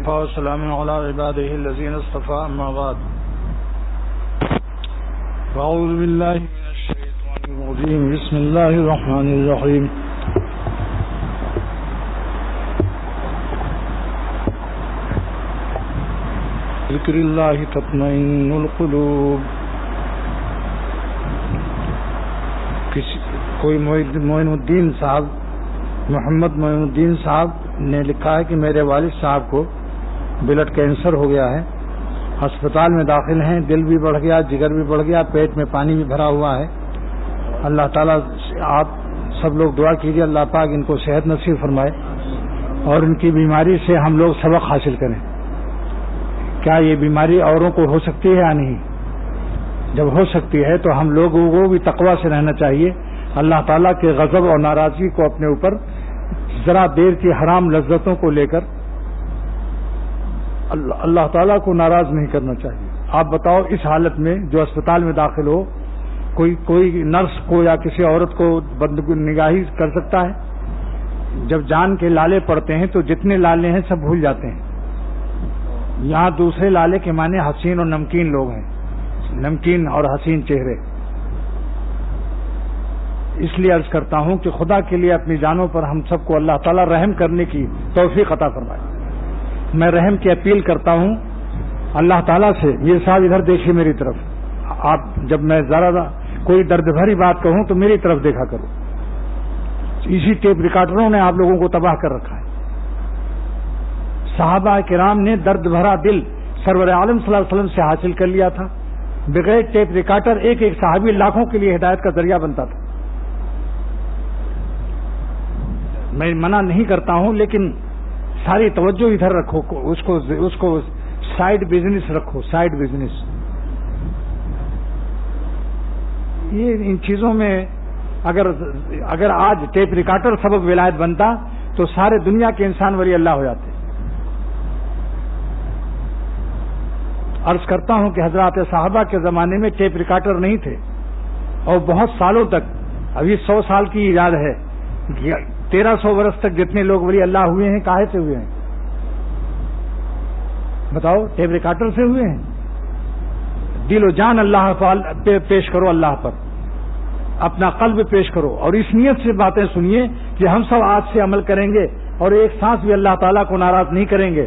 والسلام على عباده الذين اصطفى أما بعد فأعوذ بالله من الشيطان الرجيم بسم الله الرحمن الرحيم ذکر اللہ تطمئن القلوب. کوئی معین الدین صاحب محمد معین الدین صاحب نے لکھا ہے کہ میرے والد صاحب کو بلڈ کینسر ہو گیا ہے، ہسپتال میں داخل ہیں، دل بھی بڑھ گیا، جگر بھی بڑھ گیا، پیٹ میں پانی بھی بھرا ہوا ہے. اللہ تعالیٰ آپ سب لوگ دعا کیجیے اللہ پاک ان کو صحت نصیب فرمائے اور ان کی بیماری سے ہم لوگ سبق حاصل کریں. کیا یہ بیماری اوروں کو ہو سکتی ہے یا نہیں؟ جب ہو سکتی ہے تو ہم لوگوں کو بھی تقوی سے رہنا چاہیے. اللہ تعالیٰ کے غضب اور ناراضگی کو اپنے اوپر ذرا دیر کی حرام لذتوں کو لے کر اللہ تعالیٰ کو ناراض نہیں کرنا چاہیے. آپ بتاؤ اس حالت میں جو اسپتال میں داخل ہو کوئی نرس کو یا کسی عورت کو بد نگاہی کر سکتا ہے؟ جب جان کے لالے پڑتے ہیں تو جتنے لالے ہیں سب بھول جاتے ہیں. یہاں دوسرے لالے کے معنی حسین اور نمکین لوگ ہیں، نمکین اور حسین چہرے. اس لیے عرض کرتا ہوں کہ خدا کے لیے اپنی جانوں پر ہم سب کو اللہ تعالیٰ رحم کرنے کی توفیق عطا فرمائے. میں رحم کی اپیل کرتا ہوں اللہ تعالیٰ سے. یہ صاحب ادھر دیکھیے میری طرف. آپ جب میں ذرا کوئی درد بھری بات کہوں تو میری طرف دیکھا کرو. اسی ٹیپ ریکارڈروں نے آپ لوگوں کو تباہ کر رکھا ہے. صحابہ کرام نے درد بھرا دل سرور عالم صلی اللہ علیہ وسلم سے حاصل کر لیا تھا. بغیر ٹیپ ریکارڈر ایک ایک صحابی لاکھوں کے لیے ہدایت کا ذریعہ بنتا تھا. میں منع نہیں کرتا ہوں لیکن ساری توجہ ادھر رکھو، اس کو سائیڈ بزنس رکھو، سائیڈ بزنس. یہ ان چیزوں میں اگر آج ٹیپ ریکارڈر سبب ولایت بنتا تو سارے دنیا کے انسان ولی اللہ ہو جاتے. عرض کرتا ہوں کہ حضرات صحابہ کے زمانے میں ٹیپ ریکارڈر نہیں تھے اور بہت سالوں تک، ابھی 100 سال کی ایجاد ہے، 1300 برس تک جتنے لوگ ولی اللہ ہوئے ہیں کاہے سے ہوئے ہیں؟ بتاؤ، ٹیپ ریکارڈر سے ہوئے ہیں. دل و جان اللہ پہ پیش کرو، اللہ پر اپنا قلب پیش کرو اور اس نیت سے باتیں سنیے کہ ہم سب آج سے عمل کریں گے اور ایک سانس بھی اللہ تعالیٰ کو ناراض نہیں کریں گے.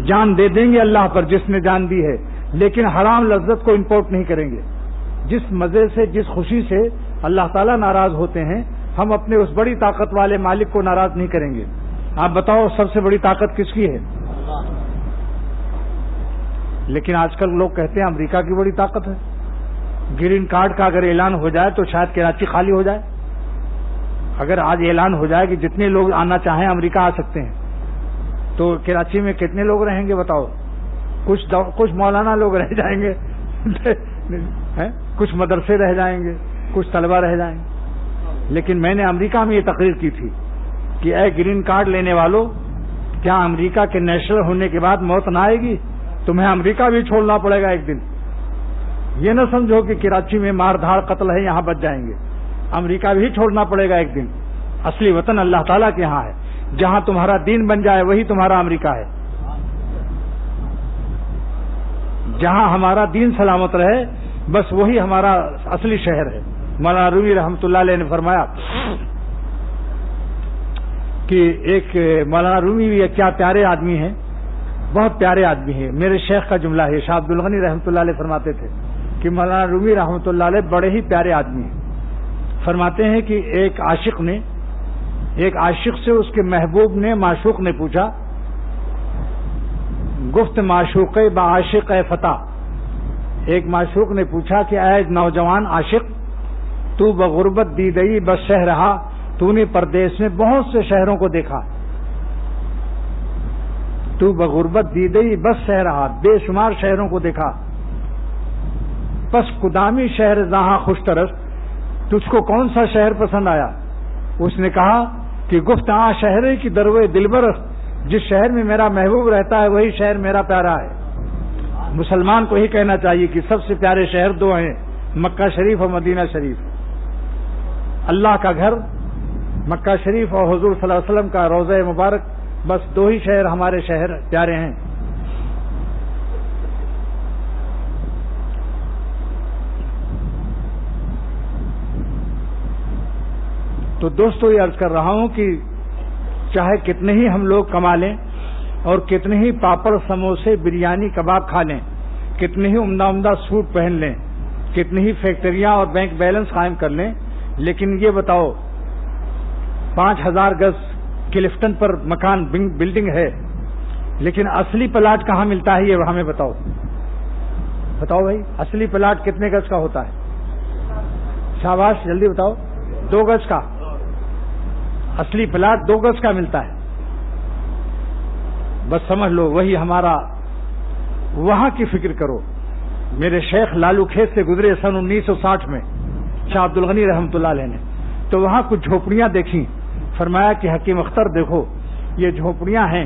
جان دے دیں گے اللہ پر جس نے جان دی ہے، لیکن حرام لذت کو امپورٹ نہیں کریں گے. جس مزے سے، جس خوشی سے اللہ تعالیٰ ناراض ہوتے ہیں ہم اپنے اس بڑی طاقت والے مالک کو ناراض نہیں کریں گے. آپ بتاؤ سب سے بڑی طاقت کس کی ہے؟ لیکن آج کل لوگ کہتے ہیں امریکہ کی بڑی طاقت ہے. گرین کارڈ کا اگر اعلان ہو جائے تو شاید کراچی خالی ہو جائے. اگر آج اعلان ہو جائے کہ جتنے لوگ آنا چاہیں امریکہ آ سکتے ہیں تو کراچی میں کتنے لوگ رہیں گے بتاؤ؟ کچھ مولانا لوگ رہ جائیں گے کچھ مدرسے رہ جائیں گے، کچھ طلبہ رہ جائیں گے. لیکن میں نے امریکہ میں یہ تقریر کی تھی کہ اے گرین کارڈ لینے والوں، کیا امریکہ کے نیشنل ہونے کے بعد موت نہ آئے گی؟ تمہیں امریکہ بھی چھوڑنا پڑے گا ایک دن. یہ نہ سمجھو کہ کراچی میں مار دھاڑ قتل ہے یہاں بچ جائیں گے. امریکہ بھی چھوڑنا پڑے گا ایک دن. اصلی وطن اللہ تعالیٰ کے یہاں ہے. جہاں تمہارا دین بن جائے وہی تمہارا امریکہ ہے. جہاں ہمارا دین سلامت رہے بس وہی ہمارا اصلی شہر ہے. مولانا رومی رحمۃ اللہ علیہ نے فرمایا کہ ایک مولانا رومی بھی کیا پیارے آدمی ہیں، بہت پیارے آدمی ہیں. میرے شیخ کا جملہ ہے، شاہ عبد الغنی رحمۃ اللہ علیہ فرماتے تھے کہ مولانا رومی رحمۃ اللہ علیہ بڑے ہی پیارے آدمی ہیں. فرماتے ہیں کہ ایک عاشق سے اس کے محبوب نے معشوق نے پوچھا، گفت معشوق با عاشق اے فتح. ایک معشوق نے پوچھا کہ اے نوجوان عاشق، تو بغربت دیدئی بس شہ رہا، تو نے پردیس میں بہت سے شہروں کو دیکھا. تو بغربت دیدئی بس شہ رہا، بے شمار شہروں کو دیکھا. پس کدامی شہر جہاں خوش ترس، تجھ کو کون سا شہر پسند آیا؟ اس نے کہا کہ گفت آ شہر کی دروے دلبرس، جس شہر میں میرا محبوب رہتا ہے وہی شہر میرا پیارا ہے. مسلمان کو ہی کہنا چاہیے کہ سب سے پیارے شہر دو ہیں، مکہ شریف اور مدینہ شریف. اللہ کا گھر مکہ شریف اور حضور صلی اللہ علیہ وسلم کا روضہ مبارک بس 2 ہی شہر ہمارے شہر پیارے ہیں. تو دوستو یہ عرض کر رہا ہوں کہ چاہے کتنے ہی ہم لوگ کما لیں اور کتنے ہی پاپڑ سموسے بریانی کباب کھا لیں، کتنے ہی عمدہ عمدہ سوٹ پہن لیں، کتنی ہی فیکٹریاں اور بینک بیلنس قائم کر لیں، لیکن یہ بتاؤ 5000 گز کلفٹن پر مکان بلڈنگ ہے، لیکن اصلی پلاٹ کہاں ملتا ہے یہ ہمیں بتاؤ. بتاؤ بھائی، اصلی پلاٹ کتنے گز کا ہوتا ہے؟ شاباش، جلدی بتاؤ. 2 گز کا. اصلی پلاٹ 2 گز کا ملتا ہے. بس سمجھ لو وہی ہمارا. وہاں کی فکر کرو. میرے شیخ لالو کھیت سے گزرے سن 1960 میں شاہ عبد الغنی رحمۃ اللہ علیہ نے، تو وہاں کچھ جھوپڑیاں دیکھیں. فرمایا کہ حکیم اختر دیکھو یہ جھوپڑیاں ہیں،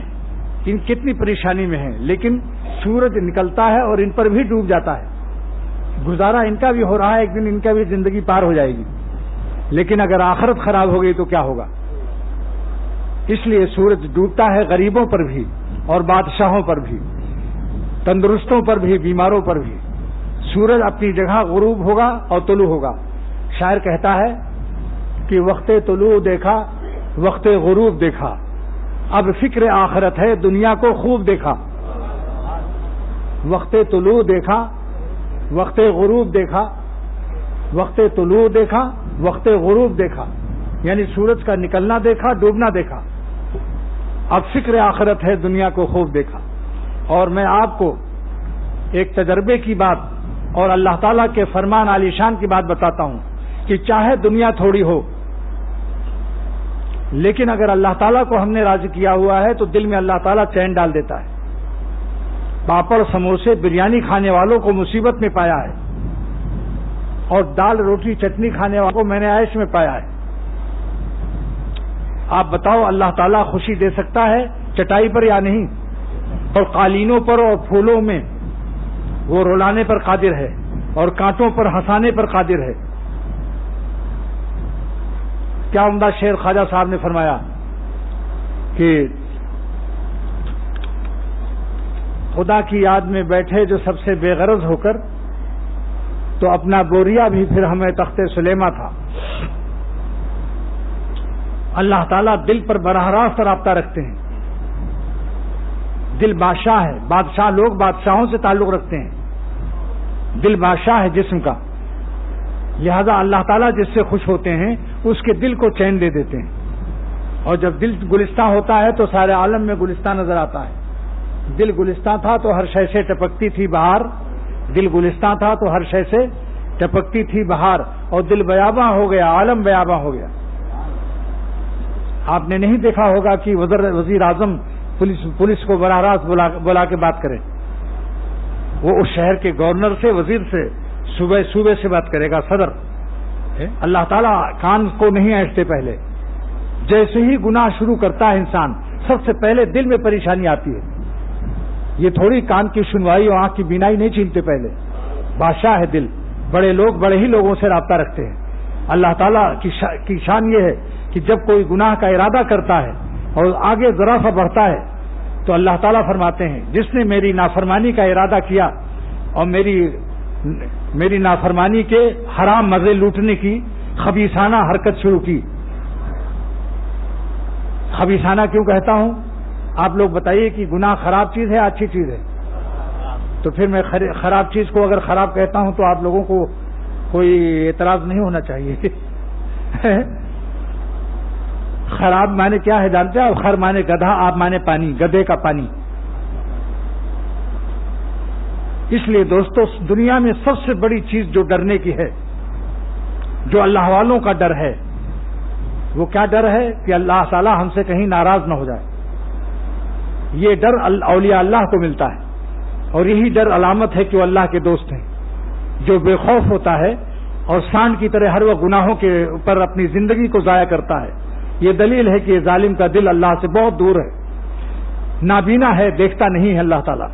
ان کتنی پریشانی میں ہیں، لیکن سورج نکلتا ہے اور ان پر بھی ڈوب جاتا ہے. گزارا ان کا بھی ہو رہا ہے، ایک دن ان کا بھی زندگی پار ہو جائے گی. لیکن اگر آخرت خراب ہو گئی تو کیا ہوگا؟ اس لیے سورج ڈوبتا ہے غریبوں پر بھی اور بادشاہوں پر بھی، تندرستوں پر بھی، بیماروں پر بھی. سورج اپنی جگہ غروب ہوگا اور طلوع ہوگا. شاعر کہتا ہے کہ وقت طلوع دیکھا، وقت غروب دیکھا، اب فکر آخرت ہے دنیا کو خوب دیکھا. وقت طلوع دیکھا، وقت غروب دیکھا، وقت طلوع دیکھا، وقت غروب دیکھا، یعنی سورج کا نکلنا دیکھا، ڈوبنا دیکھا. اب فکر آخرت ہے دنیا کو خوب دیکھا. اور میں آپ کو ایک تجربے کی بات اور اللہ تعالیٰ کے فرمان عالی شان کی بات بتاتا ہوں کہ چاہے دنیا تھوڑی ہو، لیکن اگر اللہ تعالیٰ کو ہم نے راضی کیا ہوا ہے تو دل میں اللہ تعالیٰ چین ڈال دیتا ہے. پاپڑ سموسے بریانی کھانے والوں کو مصیبت میں پایا ہے، اور دال روٹی چٹنی کھانے والوں کو میں نے عیش میں پایا ہے. آپ بتاؤ اللہ تعالیٰ خوشی دے سکتا ہے چٹائی پر یا نہیں؟ اور قالینوں پر اور پھولوں میں وہ رولانے پر قادر ہے، اور کانٹوں پر ہنسانے پر قادر ہے. کیا عمدہ شعر خواجہ صاحب نے فرمایا کہ خدا کی یاد میں بیٹھے جو سب سے بے غرض ہو کر، تو اپنا بوریا بھی پھر ہمیں تخت سلیمہ تھا. اللہ تعالیٰ دل پر براہ راست رابطہ رکھتے ہیں. دل بادشاہ ہے. بادشاہ لوگ بادشاہوں سے تعلق رکھتے ہیں. دل بادشاہ ہے جسم کا، لہذا اللہ تعالیٰ جس سے خوش ہوتے ہیں اس کے دل کو چین دے دیتے ہیں. اور جب دل گلستہ ہوتا ہے تو سارے عالم میں گلستہ نظر آتا ہے. دل گلستہ تھا تو ہر شے سے ٹپکتی تھی بہار. دل گلستہ تھا تو ہر شے سے ٹپکتی تھی بہار. اور دل بیاباں ہو گیا، عالم بیاباں ہو گیا. آپ نے نہیں دیکھا ہوگا کہ وزیر اعظم پولیس کو براہ راست بلا کے بات کرے. وہ اس شہر کے گورنر سے، وزیر سے، صوبے سے بات کرے گا، صدر. اللہ تعالیٰ کان کو نہیں اینٹتے. پہلے جیسے ہی گناہ شروع کرتا ہے انسان، سب سے پہلے دل میں پریشانی آتی ہے. یہ تھوڑی کان کی سنوائی اور آنکھ کی بینائی نہیں چھینتے. پہلے بادشاہ ہے دل. بڑے لوگ بڑے ہی لوگوں سے رابطہ رکھتے ہیں. اللہ تعالیٰ کی شان یہ ہے کہ جب کوئی گناہ کا ارادہ کرتا ہے اور آگے ذرا سا بڑھتا ہے تو اللہ تعالیٰ فرماتے ہیں جس نے میری نافرمانی کا ارادہ کیا اور میری نافرمانی کے حرام مزے لوٹنے کی خبیثانہ حرکت شروع کی. خبیثانہ کیوں کہتا ہوں؟ آپ لوگ بتائیے کہ گناہ خراب چیز ہے اچھی چیز ہے؟ تو پھر میں خراب چیز کو اگر خراب کہتا ہوں تو آپ لوگوں کو کوئی اعتراض نہیں ہونا چاہیے. خراب معنی کیا ہے جانتے ہیں؟ خر معنی گدھا، آپ معنی پانی، گدھے کا پانی. اس لیے دوستو دنیا میں سب سے بڑی چیز جو ڈرنے کی ہے، جو اللہ والوں کا ڈر ہے، وہ کیا ڈر ہے؟ کہ اللہ تعالیٰ ہم سے کہیں ناراض نہ ہو جائے. یہ ڈر اولیاء اللہ کو ملتا ہے، اور یہی ڈر علامت ہے کہ وہ اللہ کے دوست ہیں. جو بے خوف ہوتا ہے اور سانڈ کی طرح ہر وہ گناہوں کے اوپر اپنی زندگی کو ضائع کرتا ہے، یہ دلیل ہے کہ یہ ظالم کا دل اللہ سے بہت دور ہے. نابینا ہے، دیکھتا نہیں ہے اللہ تعالیٰ.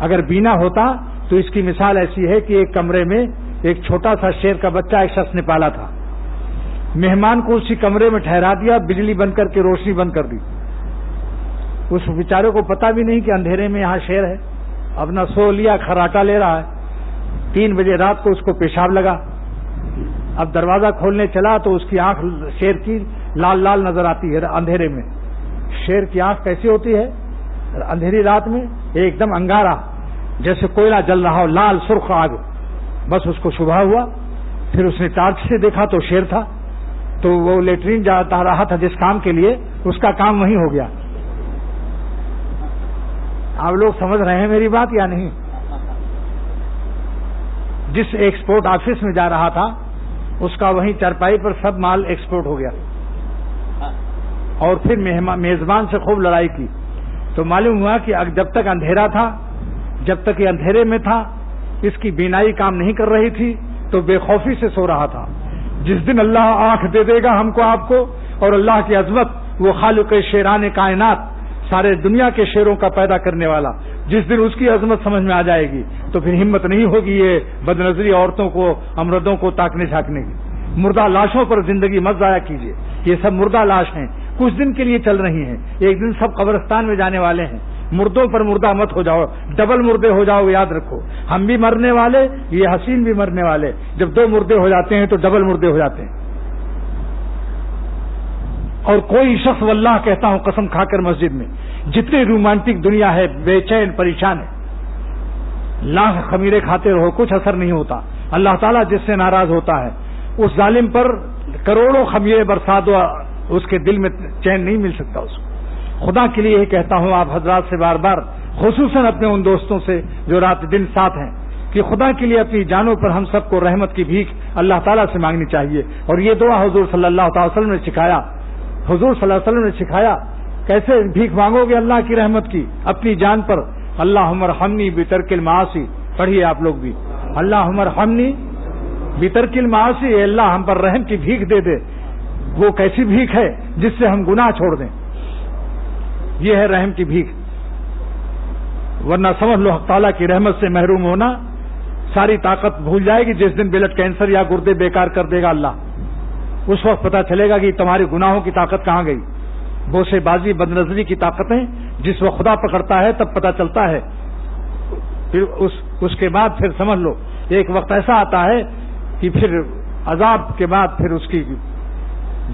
اگر بینا ہوتا تو اس کی مثال ایسی ہے کہ ایک کمرے میں ایک چھوٹا سا شیر کا بچہ ایک شخص نے پالا تھا. مہمان کو اسی کمرے میں ٹھہرا دیا، بجلی بند کر کے روشنی بند کر دی. اس بیچارے کو پتا بھی نہیں کہ اندھیرے میں یہاں شیر ہے، اپنا سو لیا، کھراٹا لے رہا ہے. 3 بجے رات کو اس کو پیشاب لگا. اب دروازہ کھولنے چلا تو اس کی آنکھ شیر کی لال لال نظر آتی ہے اندھیرے میں. شیر کی آنکھ کیسی ہوتی ہے اندھیری رات میں؟ ایک دم انگارا، جیسے کوئلہ جل رہا ہو، لال سرخ آگ. بس اس کو شبہ ہوا. پھر اس نے ٹارچ سے دیکھا تو شیر تھا. تو وہ لیٹرین جاتا رہا تھا جس کام کے لیے، اس کا کام وہیں ہو گیا. آپ لوگ سمجھ رہے ہیں میری بات یا نہیں؟ جس ایکسپورٹ آفس میں جا رہا تھا اس کا وہیں چارپائی پر سب مال ایکسپورٹ ہو گیا. اور پھر میزبان سے خوب لڑائی کی تو معلوم ہوا کہ جب تک اندھیرا تھا، جب تک یہ اندھیرے میں تھا، اس کی بینائی کام نہیں کر رہی تھی تو بے خوفی سے سو رہا تھا. جس دن اللہ آنکھ دے دے گا ہم کو آپ کو، اور اللہ کی عظمت، وہ خالق شیران کائنات، سارے دنیا کے شیروں کا پیدا کرنے والا، جس دن اس کی عظمت سمجھ میں آ جائے گی تو پھر ہمت نہیں ہوگی یہ بدنظری عورتوں کو، امردوں کو تاکنے جھانکنے کی. مردہ لاشوں پر زندگی مت ضائع کیجیے. یہ سب مردہ لاش ہیں، کچھ دن کے لیے چل رہی ہیں، ایک دن سب قبرستان میں جانے والے ہیں. مردوں پر مردہ مت ہو جاؤ، ڈبل مردے ہو جاؤ. یاد رکھو، ہم بھی مرنے والے، یہ حسین بھی مرنے والے. جب 2 مردے ہو جاتے ہیں تو ڈبل مردے ہو جاتے ہیں. اور کوئی شخص واللہ کہتا ہوں قسم کھا کر مسجد میں، جتنی رومانٹک دنیا ہے بے چین پریشان ہے، لاکھ خمیرے کھاتے رہو کچھ اثر نہیں ہوتا. اللہ تعالیٰ جس سے ناراض ہوتا ہے اس ظالم پر کروڑوں خمیرے برسا دو، اس کے دل میں چین نہیں مل سکتا اس کو. خدا کے لیے یہ کہتا ہوں آپ حضرات سے بار بار، خصوصاً اپنے ان دوستوں سے جو رات دن ساتھ ہیں، کہ خدا کے لیے اپنی جانوں پر ہم سب کو رحمت کی بھیک اللہ تعالیٰ سے مانگنی چاہیے. اور یہ دعا حضور صلی اللہ تعالی وسلم نے سکھایا. حضور صلی اللہ علیہ وسلم نے سکھایا کیسے بھیک مانگو گے اللہ کی رحمت کی اپنی جان پر. اللہم ارحمنی بترک المعاصی، پڑھیے آپ لوگ بھی، اللہم ارحمنی بترک المعاصی، اے اللہ ہم پر رحم کی بھیک دے دے. وہ کیسی بھیک ہے جس سے ہم گناہ چھوڑ دیں، یہ ہے رحم کی بھیک. ورنہ سمجھ لو حق تعالیٰ کی رحمت سے محروم ہونا، ساری طاقت بھول جائے گی. جس دن بلڈ کینسر یا گردے بیکار کر دے گا اللہ، اس وقت پتہ چلے گا کہ تمہارے گناہوں کی طاقت کہاں گئی. بوسے بازی بدنظری کی طاقتیں جس وقت خدا پکڑتا ہے تب پتہ چلتا ہے. پھر اس کے بعد پھر سمجھ لو ایک وقت ایسا آتا ہے کہ پھر عذاب کے بعد پھر اس کی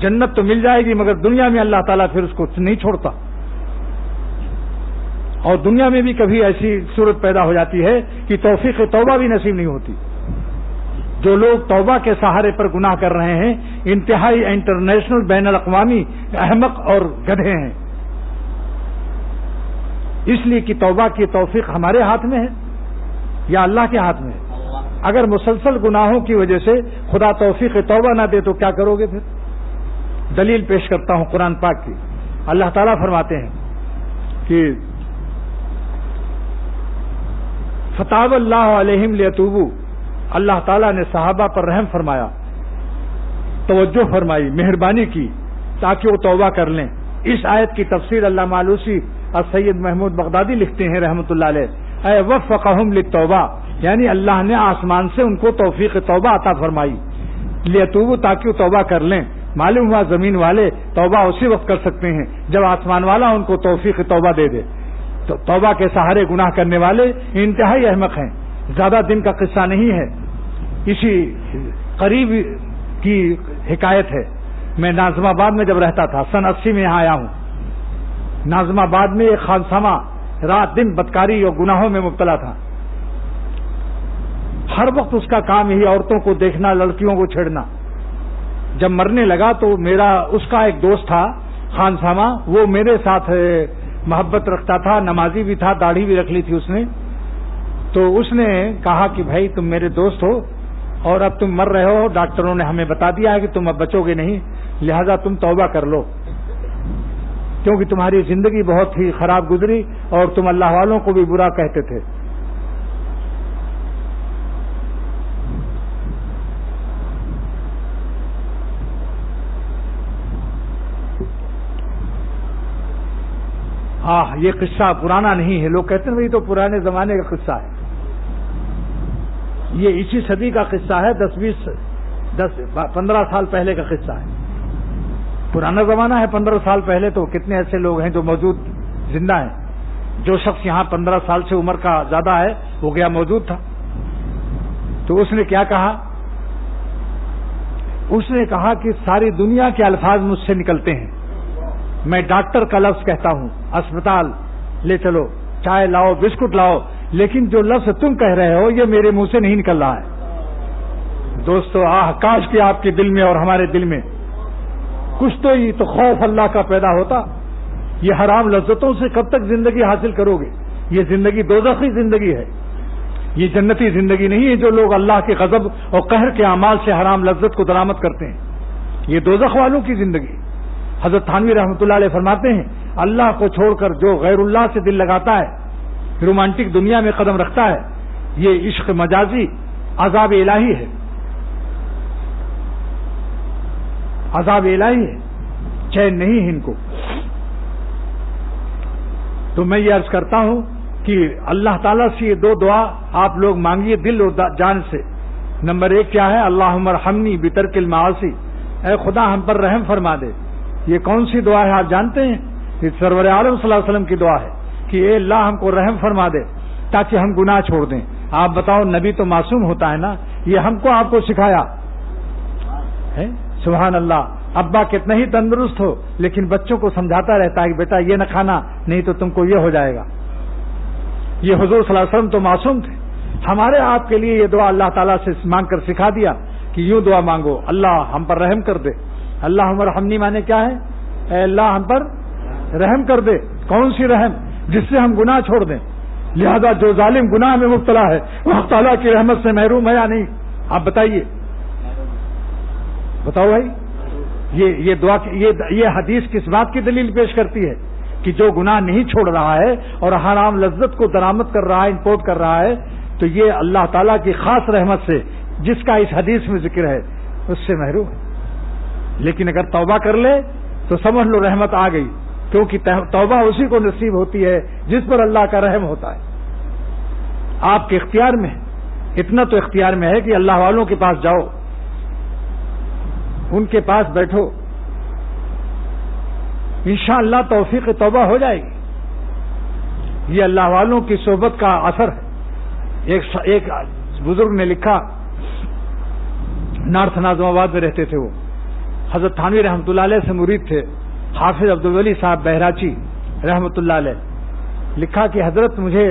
جنت تو مل جائے گی، مگر دنیا میں اللہ تعالیٰ پھر اس کو نہیں چھوڑتا. اور دنیا میں بھی کبھی ایسی صورت پیدا ہو جاتی ہے کہ توفیق توبہ بھی نصیب نہیں ہوتی. جو لوگ توبہ کے سہارے پر گناہ کر رہے ہیں انتہائی انٹرنیشنل بین الاقوامی احمق اور گدھے ہیں. اس لیے کہ توبہ کی توفیق ہمارے ہاتھ میں ہے یا اللہ کے ہاتھ میں ہے. اگر مسلسل گناہوں کی وجہ سے خدا توفیق توبہ نہ دے تو کیا کرو گے؟ پھر دلیل پیش کرتا ہوں قرآن پاک کی. اللہ تعالیٰ فرماتے ہیں کہ فتاب اللہ علیہم لیتوبوا، اللہ تعالیٰ نے صحابہ پر رحم فرمایا، توجہ فرمائی، مہربانی کی تاکہ وہ توبہ کر لیں. اس آیت کی تفسیر علامہ آلوسی السید محمود بغدادی لکھتے ہیں رحمۃ اللہ علیہ، اے وفقہم للتوبہ، یعنی اللہ نے آسمان سے ان کو توفیق توبہ عطا فرمائی، لیتوبوا تاکہ وہ توبہ کر لیں. معلوم ہوا زمین والے توبہ اسی وقت کر سکتے ہیں جب آسمان والا ان کو توفیق توبہ دے دے. تو توبہ کے سہارے گناہ کرنے والے انتہائی احمق ہیں. زیادہ دن کا قصہ نہیں ہے، اسی قریب کی حکایت ہے. میں ناظم آباد میں جب رہتا تھا سن 80 میں یہاں آیا ہوں. ناظم آباد میں ایک خانسامہ رات دن بدکاری اور گناہوں میں مبتلا تھا. ہر وقت اس کا کام یہی عورتوں کو دیکھنا، لڑکیوں کو چھیڑنا. جب مرنے لگا تو اس کا ایک دوست تھا خانسامہ، وہ میرے ساتھ محبت رکھتا تھا، نمازی بھی تھا، داڑھی بھی رکھ لی تھی اس نے. تو اس نے کہا کہ بھائی تم میرے دوست ہو اور اب تم مر رہے ہو، ڈاکٹروں نے ہمیں بتا دیا ہے کہ تم اب بچو گے نہیں، لہذا تم توبہ کر لو، کیونکہ تمہاری زندگی بہت ہی خراب گزری اور تم اللہ والوں کو بھی برا کہتے تھے. یہ قصہ پرانا نہیں ہے. لوگ کہتے ہیں یہ تو پرانے زمانے کا قصہ ہے. یہ اسی صدی کا قصہ ہے، 15 سال پہلے کا قصہ ہے. پرانا زمانہ ہے 15 سال پہلے. تو کتنے ایسے لوگ ہیں جو موجود زندہ ہیں. جو شخص یہاں 15 سال سے عمر کا زیادہ ہے وہ گیا موجود تھا. تو اس نے کیا کہا؟ اس نے کہا کہ ساری دنیا کے الفاظ مجھ سے نکلتے ہیں. میں ڈاکٹر کا لفظ کہتا ہوں، اسپتال لے چلو، چائے لاؤ، بسکٹ لاؤ، لیکن جو لفظ تم کہہ رہے ہو یہ میرے منہ سے نہیں نکل رہا ہے. دوستو، کاش کہ آپ کے دل میں اور ہمارے دل میں کچھ تو یہ تو خوف اللہ کا پیدا ہوتا. یہ حرام لذتوں سے کب تک زندگی حاصل کرو گے؟ یہ زندگی دوزخی زندگی ہے، یہ جنتی زندگی نہیں ہے جو لوگ اللہ کے غضب اور قہر کے اعمال سے حرام لذت کو درآمد کرتے ہیں. یہ دوزخ والوں کی زندگی. حضرت تھانوی رحمۃ اللہ علیہ فرماتے ہیں اللہ کو چھوڑ کر جو غیر اللہ سے دل لگاتا ہے، رومانٹک دنیا میں قدم رکھتا ہے، یہ عشق مجازی عذاب الہی ہے. عذاب الہی ہے، چین نہیں ہے ان کو. تو میں یہ عرض کرتا ہوں کہ اللہ تعالیٰ سے یہ 2 دعا آپ لوگ مانگیے دل اور جان سے. نمبر 1 کیا ہے؟ اللہم ارحمنی بترک المعاصی، اے خدا ہم پر رحم فرما دے. یہ کون سی دعا ہے آپ جانتے ہیں؟ یہ سرور عالم صلی اللہ علیہ وسلم کی دعا ہے کہ اے اللہ ہم کو رحم فرما دے تاکہ ہم گناہ چھوڑ دیں. آپ بتاؤ، نبی تو معصوم ہوتا ہے نا؟ یہ ہم کو آپ کو سکھایا ہے. سبحان اللہ. ابا کتنا ہی تندرست ہو لیکن بچوں کو سمجھاتا رہتا ہے کہ بیٹا یہ نہ کھانا نہیں تو تم کو یہ ہو جائے گا. یہ حضور صلی اللہ علیہ وسلم تو معصوم تھے. ہمارے آپ کے لیے یہ دعا اللہ تعالیٰ سے مانگ کر سکھا دیا کہ یوں دعا مانگو، اللہ ہم پر رحم کر دے. اللہ ارحمنی مانے کیا ہے؟ اے اللہ ہم پر رحم کر دے. کون سی رحم؟ جس سے ہم گناہ چھوڑ دیں. لہذا جو ظالم گناہ میں مبتلا ہے وہ تعالیٰ کی رحمت سے محروم ہے یا نہیں؟ آپ بتائیے، بتاؤ بھائی. یہ دعا، یہ حدیث کس بات کی دلیل پیش کرتی ہے؟ کہ جو گناہ نہیں چھوڑ رہا ہے اور حرام لذت کو درآمد کر رہا ہے، امپورٹ کر رہا ہے، تو یہ اللہ تعالیٰ کی خاص رحمت سے جس کا اس حدیث میں ذکر ہے اس سے محروم ہے. لیکن اگر توبہ کر لے تو سمجھ لو رحمت آ گئی، کیونکہ توبہ اسی کو نصیب ہوتی ہے جس پر اللہ کا رحم ہوتا ہے. آپ کے اختیار میں، اتنا تو اختیار میں ہے کہ اللہ والوں کے پاس جاؤ، ان کے پاس بیٹھو، انشاءاللہ توفیق توبہ ہو جائے گی. یہ اللہ والوں کی صحبت کا اثر ہے. ایک بزرگ نے لکھا، نارتھ ناظم آباد میں رہتے تھے، وہ حضرت تھانوی رحمۃ اللہ علیہ سے مرید تھے، حافظ عبدالولی صاحب بہراچی رحمۃ اللہ علیہ. لکھا کہ حضرت مجھے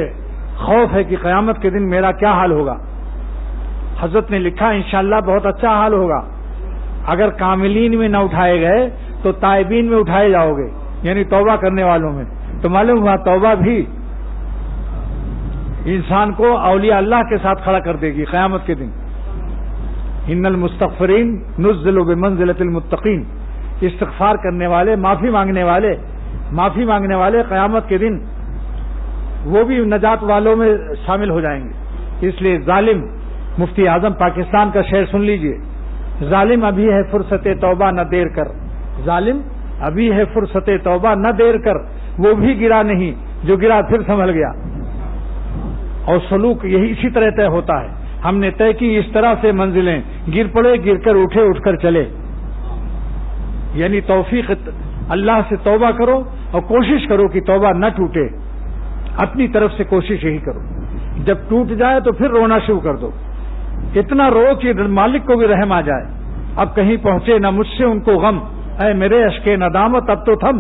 خوف ہے کہ قیامت کے دن میرا کیا حال ہوگا. حضرت نے لکھا انشاءاللہ بہت اچھا حال ہوگا. اگر کاملین میں نہ اٹھائے گئے تو تائبین میں اٹھائے جاؤ گے، یعنی توبہ کرنے والوں میں. تو معلوم ہوا توبہ بھی انسان کو اولیاء اللہ کے ساتھ کھڑا کر دے گی قیامت کے دن. ان المستغفرین نزل بمنزلۃ المتقین. استغفار کرنے والے، معافی مانگنے والے قیامت کے دن وہ بھی نجات والوں میں شامل ہو جائیں گے. اس لیے ظالم، مفتی اعظم پاکستان کا شعر سن لیجئے، ظالم ابھی ہے فرصت توبہ نہ دیر کر. ظالم ابھی ہے فرصت توبہ نہ دیر کر، وہ بھی گرا نہیں جو گرا پھر سنبھل گیا. اور سلوک یہی اسی طرح طے ہوتا ہے. ہم نے طے کی اس طرح سے منزلیں، گر پڑے گر کر اٹھے اٹھ کر چلے. یعنی توفیق اللہ سے توبہ کرو اور کوشش کرو کہ توبہ نہ ٹوٹے. اپنی طرف سے کوشش یہی کرو. جب ٹوٹ جائے تو پھر رونا شروع کر دو. اتنا رو کہ مالک کو بھی رحم آ جائے. اب کہیں پہنچے نہ مجھ سے ان کو غم، اے میرے اشک ندامت اب تو تھم.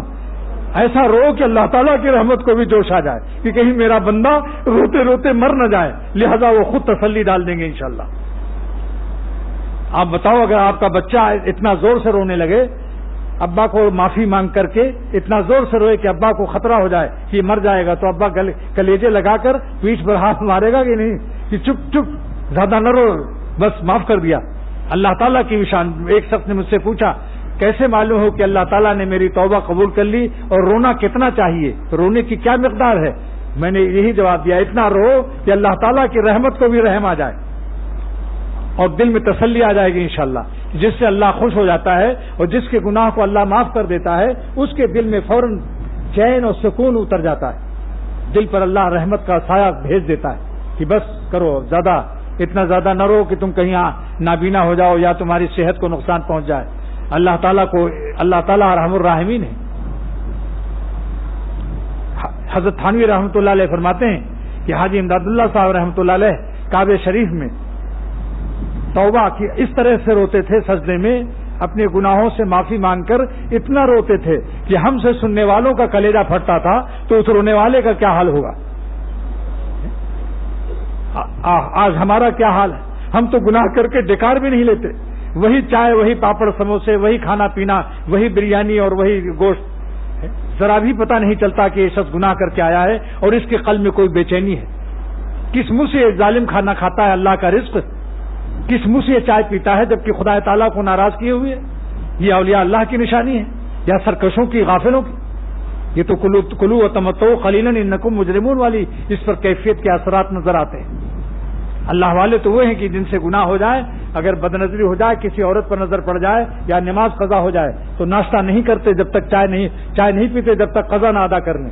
ایسا رو کہ اللہ تعالیٰ کی رحمت کو بھی جوش آ جائے کہ کہیں میرا بندہ روتے روتے مر نہ جائے. لہذا وہ خود تسلی ڈال دیں گے انشاءاللہ. آپ بتاؤ، اگر آپ کا بچہ اتنا زور سے رونے لگے، ابا کو معافی مانگ کر کے اتنا زور سے روئے کہ ابا کو خطرہ ہو جائے کہ مر جائے گا، تو ابا کلیجے لگا کر پیٹھ پر ہاتھ مارے گا کہ نہیں کہ چپ چپ زیادہ نہ رو، بس معاف کر دیا. اللہ تعالیٰ کی نشان. ایک شخص نے مجھ سے پوچھا کیسے معلوم ہو کہ اللہ تعالیٰ نے میری توبہ قبول کر لی، اور رونا کتنا چاہیے، رونے کی کیا مقدار ہے؟ میں نے یہی جواب دیا، اتنا رو کہ اللہ تعالیٰ کی رحمت کو بھی رحم آ جائے اور دل میں تسلی آ جائے گی انشاءاللہ. جس سے اللہ خوش ہو جاتا ہے اور جس کے گناہ کو اللہ معاف کر دیتا ہے، اس کے دل میں فوراً چین اور سکون اتر جاتا ہے. دل پر اللہ رحمت کا سایہ بھیج دیتا ہے کہ بس کرو، اتنا زیادہ نہ رو کہ تم کہیں نابینا ہو جاؤ یا تمہاری صحت کو نقصان پہنچ جائے. اللہ تعالیٰ ارحم الراحمین ہے. حضرت تھانوی رحمۃ اللہ علیہ فرماتے ہیں کہ حاجی امداد اللہ صاحب رحمۃ اللہ علیہ کعبہ شریف میں توبہ کی اس طرح سے روتے تھے سجدے میں، اپنے گناہوں سے معافی مانگ کر اتنا روتے تھے کہ ہم سے سننے والوں کا کلیجہ پھٹتا تھا، تو اس رونے والے کا کیا حال ہوگا؟ آج ہمارا کیا حال ہے؟ ہم تو گناہ کر کے ڈکار بھی نہیں لیتے، وہی چائے، وہی پاپڑ سموسے، وہی کھانا پینا، وہی بریانی اور وہی گوشت، ذرا بھی پتہ نہیں چلتا کہ یہ شخص گناہ کر کے آیا ہے اور اس کے قلب میں کوئی بے چینی ہے۔ کس منہ سے یہ ظالم کھانا کھاتا ہے اللہ کا رزق؟ کس منہ سے یہ چائے پیتا ہے جبکہ خدا تعالیٰ کو ناراض کیے ہوئے؟ یہ اولیاء اللہ کی نشانی ہے یا سرکشوں کی، غافلوں کی؟ یہ تو کلو و تمتعوا قلیلا انکم مجرمون والی اس پر کیفیت کے اثرات نظر آتے ہیں۔ اللہ والے تو وہ ہیں کہ جن سے گناہ ہو جائے، اگر بدنظری ہو جائے، کسی عورت پر نظر پڑ جائے یا نماز قضا ہو جائے تو ناشتہ نہیں کرتے جب تک چائے نہیں پیتے جب تک قضا نہ ادا کر لیں،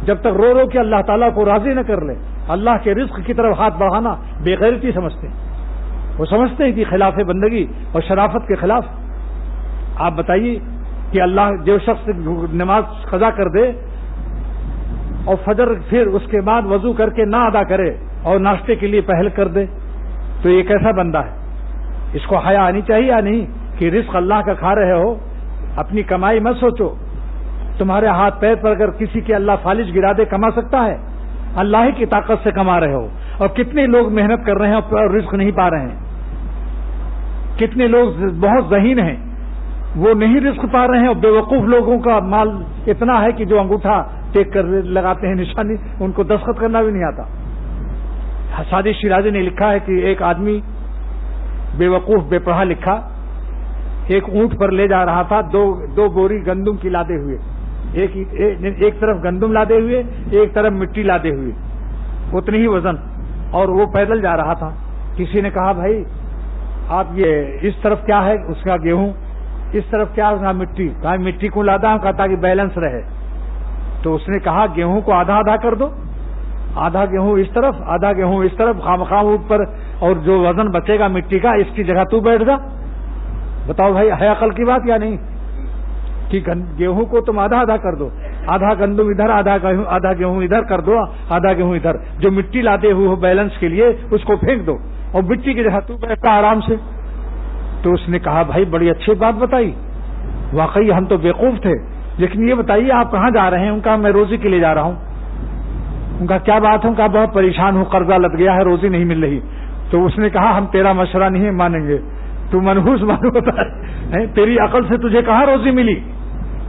جب تک رو رو کے اللہ تعالیٰ کو راضی نہ کر لیں۔ اللہ کے رزق کی طرف ہاتھ بڑھانا بے غیرتی سمجھتے ہیں، وہ سمجھتے ہیں کہ خلاف بندگی اور شرافت کے خلاف۔ آپ بتائیے کہ اللہ جو شخص نماز قضا کر دے اور فجر پھر اس کے بعد وضو کر کے نہ ادا کرے اور ناشتے کے لیے پہل کر دے تو یہ کیسا بندہ ہے؟ اس کو حیا آنی چاہیے یا نہیں کہ رزق اللہ کا کھا رہے ہو، اپنی کمائی مت سوچو۔ تمہارے ہاتھ پیر پر اگر کسی کے اللہ فالج گرا دے کما سکتا ہے؟ اللہ ہی کی طاقت سے کما رہے ہو۔ اور کتنے لوگ محنت کر رہے ہیں اور رزق نہیں پا رہے ہیں، کتنے لوگ بہت ذہین ہیں وہ نہیں رزق پا رہے ہیں، اور بے وقوف لوگوں کا مال اتنا ہے کہ جو انگوٹھا ٹیک کر لگاتے ہیں نشانی، ان کو دستخط کرنا بھی نہیں آتا۔ سعدی شیرازی نے لکھا ہے کہ ایک آدمی بے وقوف بے پڑھا لکھا ایک اونٹ پر لے جا رہا تھا دو بوری گندم کی لادے ہوئے، ایک طرف گندم لادے ہوئے، ایک طرف مٹی لادے ہوئے، اتنی ہی وزن، اور وہ پیدل جا رہا تھا۔ کسی نے کہا بھائی آپ یہ اس طرف کیا ہے؟ اس کا گیہوں، اس طرف کیا ہے؟ مٹی۔ کہا مٹی کو لادا ہوں، کہا تاکہ بیلنس رہے۔ تو اس نے کہا گیہوں کو آدھا آدھا کر دو، آدھا گیہوں اس طرف آدھا گیہوں اس طرف، خامخواہ اونٹ پر، اور جو وزن بچے گا مٹی کا اس کی جگہ تو بیٹھ جا۔ بتاؤ بھائی ہے عقل کی بات یا نہیں؟ کہ گیہوں کو تم آدھا آدھا کر دو، آدھا گندم ادھر، آدھا گیہوں ادھر کر دو، آدھا گیہوں ادھر، جو مٹی لاتے ہوئے ہو بیلنس کے لیے اس کو پھینک دو اور مٹی کی جگہ تو بیٹھتا آرام سے۔ تو اس نے کہا بھائی بڑی اچھی بات بتائی، واقعی ہم تو بیوقوف تھے، لیکن یہ بتائیے آپ کہاں جا رہے ہیں؟ ان کا میں روزی کے لیے جا رہا ہوں۔ ان کا کیا بات ہے؟ ان کا بہت پریشان ہوں، قرضہ لگ گیا ہے، روزی نہیں مل رہی۔ تو اس نے کہا ہم تیرا مشورہ نہیں مانیں گے، تو منحوس معلوم ہوتا ہے، تیری عقل سے تجھے کہاں روزی ملی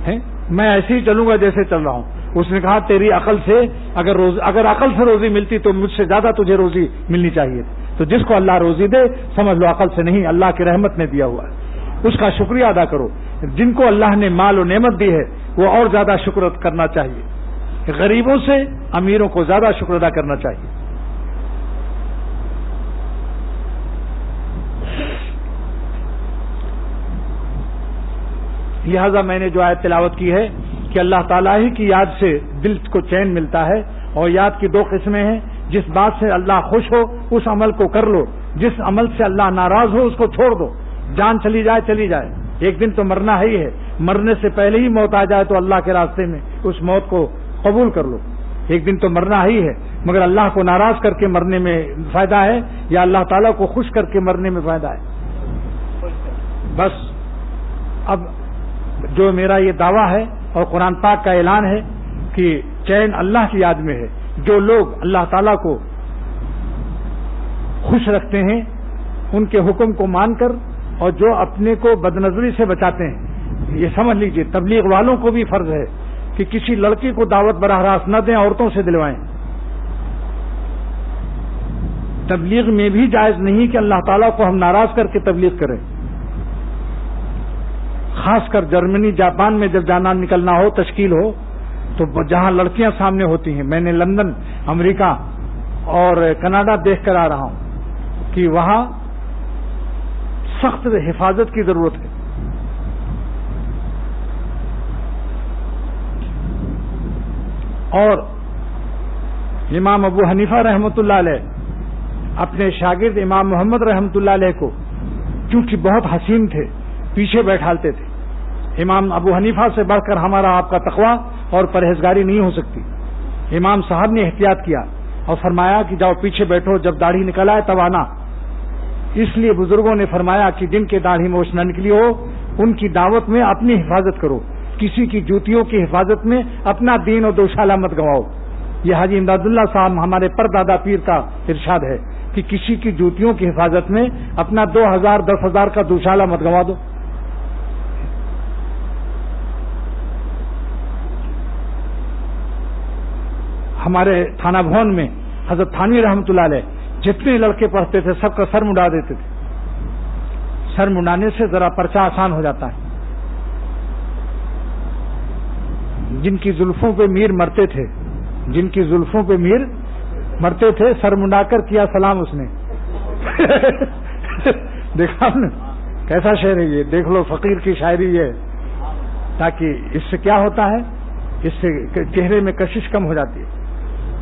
ہے؟ میں ایسے ہی چلوں گا جیسے چل رہا ہوں۔ اس نے کہا تیری عقل سے اگر عقل سے روزی ملتی تو مجھ سے زیادہ تجھے روزی ملنی چاہیے تھی۔ تو جس کو اللہ روزی دے سمجھ لو عقل سے نہیں، اللہ کی رحمت نے دیا ہوا ہے، اس کا شکریہ ادا کرو۔ جن کو اللہ نے مال و نعمت دی ہے وہ اور زیادہ شکر کرنا چاہیے، غریبوں سے امیروں کو زیادہ شکر ادا کرنا چاہیے۔ لہذا میں نے جو آیت تلاوت کی ہے کہ اللہ تعالیٰ ہی کی یاد سے دل کو چین ملتا ہے، اور یاد کی دو قسمیں ہیں، جس بات سے اللہ خوش ہو اس عمل کو کر لو، جس عمل سے اللہ ناراض ہو اس کو چھوڑ دو۔ جان چلی جائے چلی جائے، ایک دن تو مرنا ہی ہے، مرنے سے پہلے ہی موت آ جائے تو اللہ کے راستے میں اس موت کو قبول کر لو۔ ایک دن تو مرنا ہی ہے، مگر اللہ کو ناراض کر کے مرنے میں فائدہ ہے یا اللہ تعالیٰ کو خوش کر کے مرنے میں فائدہ ہے؟ بس اب جو میرا یہ دعویٰ ہے اور قرآن پاک کا اعلان ہے کہ چین اللہ کی یاد میں ہے۔ جو لوگ اللہ تعالیٰ کو خوش رکھتے ہیں ان کے حکم کو مان کر، اور جو اپنے کو بدنظری سے بچاتے ہیں، یہ سمجھ لیجئے تبلیغ والوں کو بھی فرض ہے کہ کسی لڑکی کو دعوت براہ راست نہ دیں، عورتوں سے دلوائیں۔ تبلیغ میں بھی جائز نہیں کہ اللہ تعالیٰ کو ہم ناراض کر کے تبلیغ کریں، خاص کر جرمنی جاپان میں جب جانا نکلنا ہو، تشکیل ہو، تو جہاں لڑکیاں سامنے ہوتی ہیں۔ میں نے لندن، امریکہ اور کینیڈا دیکھ کر آ رہا ہوں کہ وہاں سخت حفاظت کی ضرورت ہے۔ اور امام ابو حنیفہ رحمۃ اللہ علیہ اپنے شاگرد امام محمد رحمۃ اللہ علیہ کو چونکہ بہت حسین تھے پیچھے بیٹھالتے تھے۔ امام ابو حنیفہ سے بڑھ کر ہمارا آپ کا تقویٰ اور پرہیزگاری نہیں ہو سکتی۔ امام صاحب نے احتیاط کیا اور فرمایا کہ جاؤ پیچھے بیٹھو، جب داڑھی نکل آئے تب آنا۔ اس لیے بزرگوں نے فرمایا کہ جن کے داڑھی موچ نہ نکلی ہو ان کی دعوت میں اپنی حفاظت کرو، کسی کی جوتیوں کی حفاظت میں اپنا دین اور دوشالہ مت گنواؤ۔ یہ حاجی امداد اللہ صاحب ہمارے پردادا پیر کا ارشاد ہے کہ کسی کی جوتیوں کی حفاظت میں اپنا 2000 10,000 کا دوشالہ مت گنوا دو۔ ہمارے تھانہ بھون میں حضرت تھانوی رحمۃ اللہ علیہ جتنے لڑکے پڑھتے تھے سب کا سر منڈا دیتے تھے۔ سر منڈانے سے ذرا پرچہ آسان ہو جاتا ہے۔ جن کی زلفوں پہ میر مرتے تھے، جن کی زلفوں پہ میر مرتے تھے، سر منڈا کر کیا سلام اس نے۔ دیکھا آپ نے کیسا شعر ہے یہ؟ دیکھ لو فقیر کی شاعری یہ، تاکہ اس سے کیا ہوتا ہے، اس سے چہرے میں کشش کم ہو جاتی ہے۔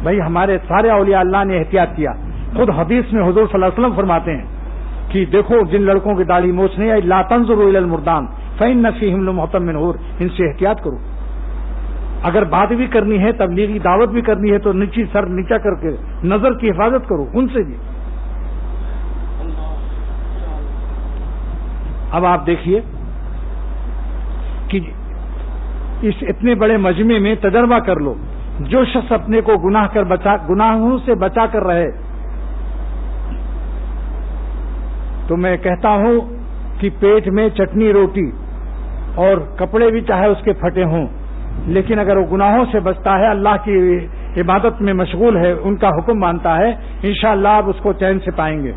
بھائی ہمارے سارے اولیاء اللہ نے احتیاط کیا۔ خود حدیث میں حضور صلی اللہ علیہ وسلم فرماتے ہیں کہ دیکھو جن لڑکوں کی داڑھی موچ نہیں آئی، لا تنظروا الی المردان فإن فیہم لمحتم من نور، ان سے احتیاط کرو۔ اگر بات بھی کرنی ہے، تبلیغی دعوت بھی کرنی ہے تو نیچی سر نیچا کر کے نظر کی حفاظت کرو ان سے بھی۔ اب آپ دیکھیے کہ اس اتنے بڑے مجمع میں تجربہ کر لو، جو شخص اپنے کو گناہوں سے بچا کر رہے، تو میں کہتا ہوں کہ پیٹ میں چٹنی روٹی اور کپڑے بھی چاہے اس کے پھٹے ہوں، لیکن اگر وہ گناہوں سے بچتا ہے، اللہ کی عبادت میں مشغول ہے، ان کا حکم مانتا ہے، انشاءاللہ آپ اس کو چین سے پائیں گے۔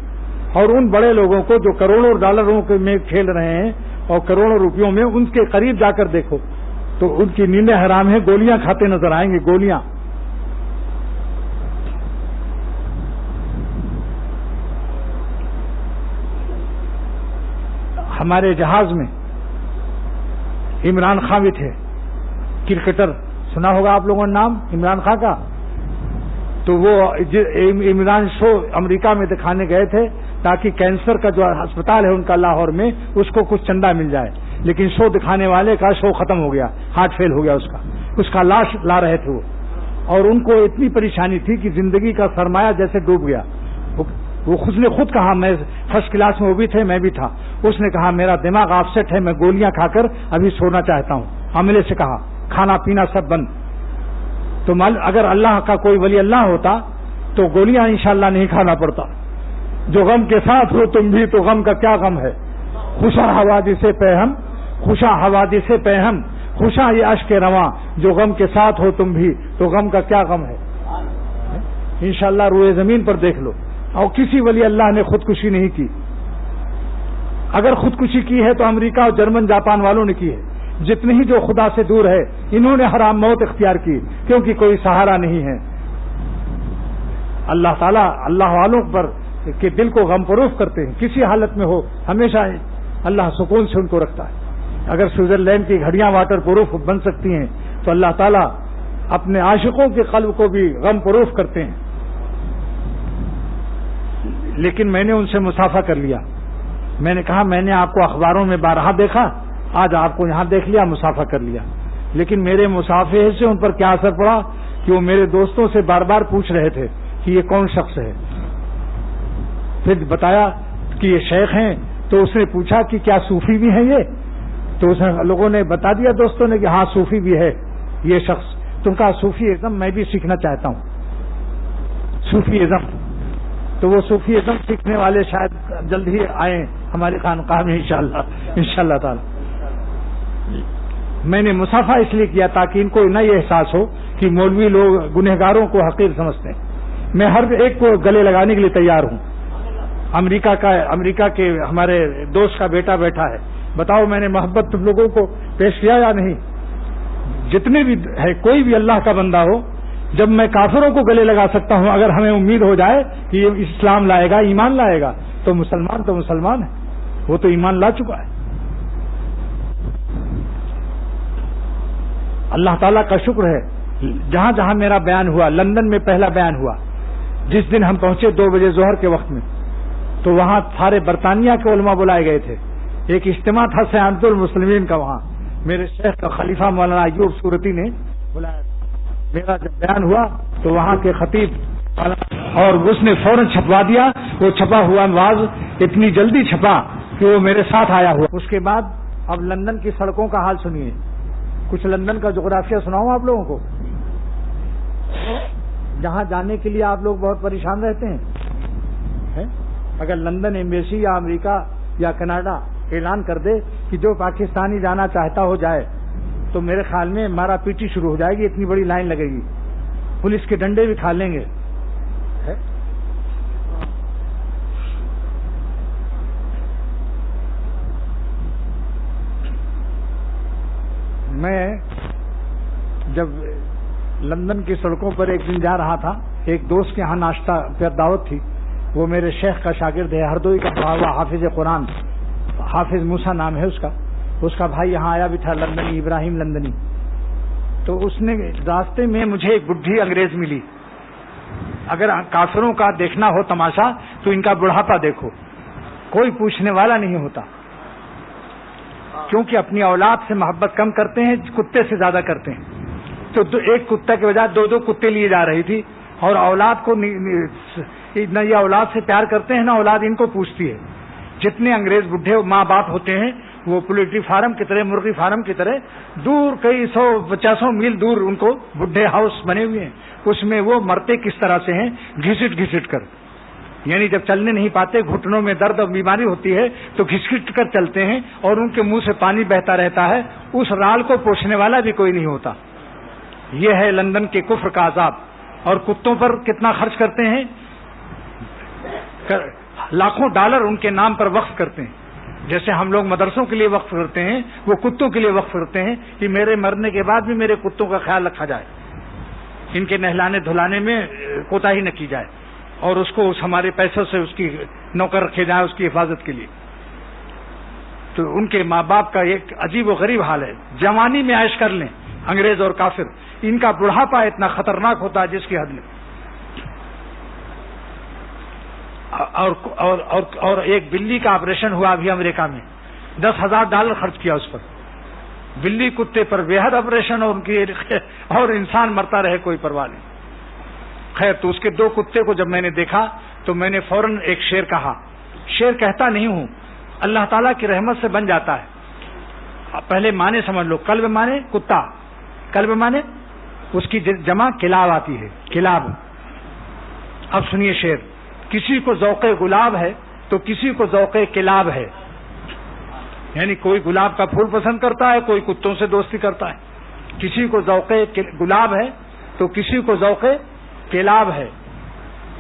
اور ان بڑے لوگوں کو جو کروڑوں ڈالروں میں کھیل رہے ہیں اور کروڑوں روپیوں میں، ان کے قریب جا کر دیکھو تو ان کی نیندیں حرام ہیں، گولیاں کھاتے نظر آئیں گے، گولیاں۔ ہمارے جہاز میں عمران خان بھی تھے، کرکٹر، سنا ہوگا آپ لوگوں نے نام عمران خان کا۔ تو وہ عمران شو امریکہ میں دکھانے گئے تھے تاکہ کینسر کا جو ہسپتال ہے ان کا لاہور میں، اس کو کچھ چندہ مل جائے، لیکن شو دکھانے والے کا شو ختم ہو گیا، ہارٹ فیل ہو گیا اس کا لاش لا رہے تھے وہ، اور ان کو اتنی پریشانی تھی کہ زندگی کا سرمایہ جیسے ڈوب گیا۔ وہ خود کہا، میں فرسٹ کلاس میں وہ بھی تھے، میں بھی تھا، اس نے کہا میرا دماغ آف سیٹ ہے، میں گولیاں کھا کر ابھی سونا چاہتا ہوں۔ عملے سے کہا کھانا پینا سب بند۔ تو اگر اللہ کا کوئی ولی اللہ ہوتا تو گولیاں انشاءاللہ نہیں کھانا پڑتا۔ جو غم کے ساتھ ہو تم بھی تو غم کا کیا غم ہے، خوشا حوادث پیہم، خوشا حوادث پیہم، خوشا یہ اشک رواں، جو غم کے ساتھ ہو تم بھی تو غم کا کیا غم ہے۔ انشاءاللہ روئے زمین پر دیکھ لو، اور کسی ولی اللہ نے خودکشی نہیں کی۔ اگر خودکشی کی ہے تو امریکہ اور جرمن جاپان والوں نے کی ہے۔ جتنے ہی جو خدا سے دور ہے انہوں نے حرام موت اختیار کی، کیونکہ کوئی سہارا نہیں ہے۔ اللہ تعالیٰ اللہ والوں پر کے دل کو غم فروخت کرتے ہیں، کسی حالت میں ہو ہمیشہ اللہ سکون سے ان کو رکھتا ہے۔ اگر سوئٹزرلینڈ کی گھڑیاں واٹر پروف بن سکتی ہیں تو اللہ تعالیٰ اپنے عاشقوں کے قلب کو بھی غم فروخت کرتے ہیں۔ لیکن میں نے ان سے مسافہ کر لیا، میں نے کہا میں نے آپ کو اخباروں میں بارہا دیکھا، آج آپ کو یہاں دیکھ لیا، مسافہ کر لیا۔ لیکن میرے مسافے سے ان پر کیا اثر پڑا کہ وہ میرے دوستوں سے بار بار پوچھ رہے تھے کہ یہ کون شخص ہے۔ پھر بتایا کہ یہ شیخ ہیں، تو اس نے پوچھا کہ کیا صوفی بھی ہیں یہ؟ تو اس لوگوں نے بتا دیا دوستوں نے کہ ہاں صوفی بھی ہے یہ شخص۔ تم کہا صوفی ازم میں بھی سیکھنا چاہتا ہوں، صوفی ازم۔ تو وہ صوفی ازم سیکھنے والے شاید جلد ہی آئیں ہماری خانقاہ میں انشاءاللہ تعالی۔ میں نے مسافہ اس لیے کیا تاکہ ان کو نہ یہ احساس ہو کہ مولوی لوگ گنہگاروں کو حقیر سمجھتے ہیں۔ میں ہر ایک کو گلے لگانے کے لیے تیار ہوں۔ امریکہ کے ہمارے دوست کا بیٹا بیٹھا ہے، بتاؤ میں نے محبت تم لوگوں کو پیش کیا یا نہیں؟ جتنے بھی ہے، کوئی بھی اللہ کا بندہ ہو، جب میں کافروں کو گلے لگا سکتا ہوں، اگر ہمیں امید ہو جائے کہ یہ اسلام لائے گا، ایمان لائے گا، تو مسلمان ہے، وہ تو ایمان لا چکا ہے۔ اللہ تعالیٰ کا شکر ہے، جہاں جہاں میرا بیان ہوا، لندن میں پہلا بیان ہوا جس دن ہم پہنچے 2 بجے ظہر کے وقت میں، تو وہاں سارے برطانیہ کے علماء بلائے گئے تھے۔ ایک اجتماع تھا سیانت المسلمین کا، وہاں میرے شیخ کا خلیفہ مولانا ایوب صورتی نے بلایا۔ میرا جب بیان ہوا تو وہاں کے خطیب اور اس نے فوراً چھپوا دیا. وہ چھپا ہوا نواز اتنی جلدی چھپا کہ وہ میرے ساتھ آیا ہوا. اس کے بعد اب لندن کی سڑکوں کا حال سنیے. کچھ لندن کا جغرافیہ سناؤں آپ لوگوں کو. جہاں جانے کے لیے آپ لوگ بہت پریشان رہتے ہیں. اگر لندن ایمبیسی یا امریکہ یا کینیڈا اعلان کر دے کہ جو پاکستانی جانا چاہتا ہو جائے تو میرے خیال میں مارا پیٹی شروع ہو جائے گی. اتنی بڑی لائن لگے گی. پولیس کے ڈنڈے بھی کھا لیں گے. میں جب لندن کی سڑکوں پر ایک دن جا رہا تھا, ایک دوست کے یہاں ناشتہ پہ دعوت تھی. وہ میرے شیخ کا شاگرد ہے, ہردوئی کا پڑھا ہوا حافظ قرآن, حافظ موسیٰ نام ہے اس کا. اس کا بھائی یہاں آیا بھی تھا لندنی, ابراہیم لندنی. تو اس نے راستے میں مجھے ایک بڈھی انگریز ملی. اگر کافروں کا دیکھنا ہو تماشا تو ان کا بڑھاپا دیکھو, کوئی پوچھنے والا نہیں ہوتا, کیونکہ اپنی اولاد سے محبت کم کرتے ہیں, کتے سے زیادہ کرتے ہیں. تو ایک کتا کے بجائے دو کتے لیے جا رہی تھی, اور اولاد کو نہ یہ اولاد سے پیار کرتے ہیں نہ اولاد ان کو پوچھتی ہے. جتنے انگریز بڈھے ماں باپ ہوتے ہیں وہ پولیٹری فارم کی طرح, مرغی فارم کی طرح دور کئی 150 میل دور ان کو بڈھے ہاؤس بنے ہوئے ہیں. اس میں وہ مرتے کس طرح سے ہیں, گھسٹ کر. یعنی جب چلنے نہیں پاتے, گھٹنوں میں درد اور بیماری ہوتی ہے تو گھسٹ کر چلتے ہیں, اور ان کے منہ سے پانی بہتا رہتا ہے. اس رال کو پوچھنے والا بھی کوئی نہیں ہوتا. یہ ہے لندن کے کفر کا عذاب. اور کتوں پر کتنا خرچ کرتے ہیں, لاکھوں ڈالر ان کے نام پر وقف کرتے ہیں. جیسے ہم لوگ مدرسوں کے لیے وقف کرتے ہیں, وہ کتوں کے لیے وقف کرتے ہیں کہ میرے مرنے کے بعد بھی میرے کتوں کا خیال رکھا جائے, ان کے نہلانے دھلانے میں کوتاہی نہ کی جائے, اور اس کو ہمارے پیسوں سے اس کی نوکر رکھے جائیں اس کی حفاظت کے لیے. تو ان کے ماں باپ کا ایک عجیب و غریب حال ہے. جوانی میں عیش کر لیں انگریز اور کافر, ان کا بڑھاپا اتنا خطرناک ہوتا ہے جس کی حد میں. اور ایک بلی کا آپریشن ہوا ابھی امریکہ میں, $10,000 خرچ کیا اس پر. بلی کتے پر بےحد آپریشن, اور ان کی اور انسان مرتا رہے کوئی پرواہ نہیں. خیر, تو اس کے 2 کتے کو جب میں نے دیکھا تو میں نے فوراً ایک شعر کہا. شعر کہتا نہیں ہوں, اللہ تعالیٰ کی رحمت سے بن جاتا ہے. پہلے معنی سمجھ لو. قلب مانے کتا, قلب مانے اس کی جمع کلاب آتی ہے, کلاب. اب سنیے شعر. کسی کو ذوق گلاب ہے تو کسی کو ذوق کلاب ہے. یعنی کوئی گلاب کا پھول پسند کرتا ہے, کوئی کتوں سے دوستی کرتا ہے. کسی کو ذوق گلاب ہے تو کسی کو ذوق کلاب ہے.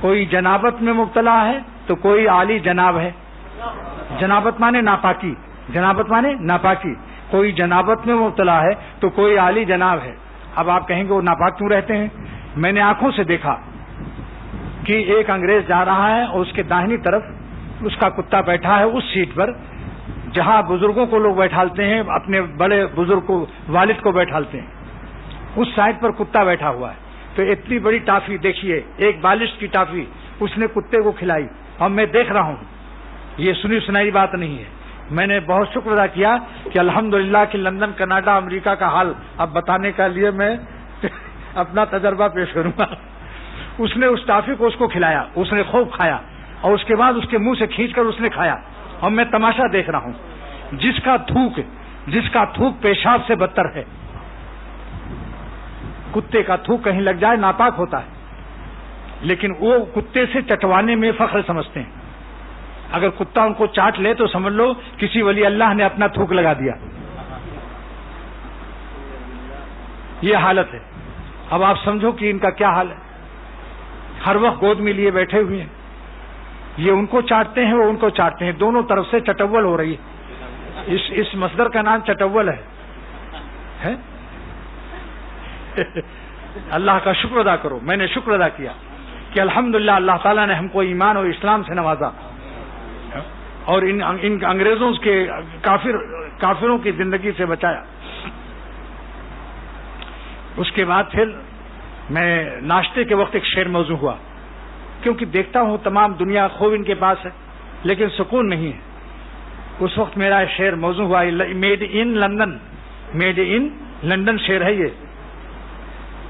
کوئی جنابت میں مبتلا ہے تو کوئی عالی جناب ہے. جنابت مانے ناپاکی, جنابت مانے ناپاکی. کوئی جنابت میں مبتلا ہے تو کوئی عالی جناب ہے. اب آپ کہیں گے وہ ناپاک کیوں رہتے ہیں؟ میں نے آنکھوں سے دیکھا کہ ایک انگریز جا رہا ہے اور اس کے داہنی طرف اس کا کتا بیٹھا ہے اس سیٹ پر جہاں بزرگوں کو لوگ بیٹھالتے ہیں, اپنے بڑے بزرگ کو, والد کو بیٹھالتے ہیں. اس سائڈ پر کتا بیٹھا ہوا ہے. تو اتنی بڑی ٹافی دیکھیے, ایک بالش کی ٹافی اس نے کتے کو کھلائی, اور میں دیکھ رہا ہوں. یہ سنی سنائی بات نہیں ہے. میں نے بہت شکر ادا کیا کہ الحمدللہ کہ لندن, کینیڈا, امریکہ کا حال اب بتانے کے لیے میں اپنا تجربہ پیش کروں گا. اس نے اس ٹافی کو اس کو کھلایا, اس نے خوب کھایا, اور اس کے بعد اس کے منہ سے کھینچ کر اس نے کھایا. اور میں تماشا دیکھ رہا ہوں. جس کا تھوک پیشاب سے بدتر ہے. کتے کا تھوک کہیں لگ جائے ناپاک ہوتا ہے, لیکن وہ کتے سے چٹوانے میں فخر سمجھتے ہیں. اگر کتا ان کو چاٹ لے تو سمجھ لو کسی ولی اللہ نے اپنا تھوک لگا دیا. یہ حالت ہے. اب آپ سمجھو کہ ان کا کیا حال ہے. ہر وقت گود میں لیے بیٹھے ہوئے ہیں. یہ ان کو چاٹتے ہیں, وہ ان کو چاٹتے ہیں. دونوں طرف سے چٹول ہو رہی ہے. اس مصدر کا نام چٹول ہے. اللہ کا شکر ادا کرو. میں نے شکر ادا کیا کہ الحمدللہ اللہ تعالیٰ نے ہم کو ایمان اور اسلام سے نوازا, اور ان انگریزوں کے کافروں کی زندگی سے بچایا. اس کے بعد پھر میں ناشتے کے وقت ایک شعر موضوع ہوا, کیونکہ دیکھتا ہوں تمام دنیا خوب ان کے پاس ہے لیکن سکون نہیں ہے. اس وقت میرا شعر موضوع ہوا, made in London, made in London شعر ہے یہ.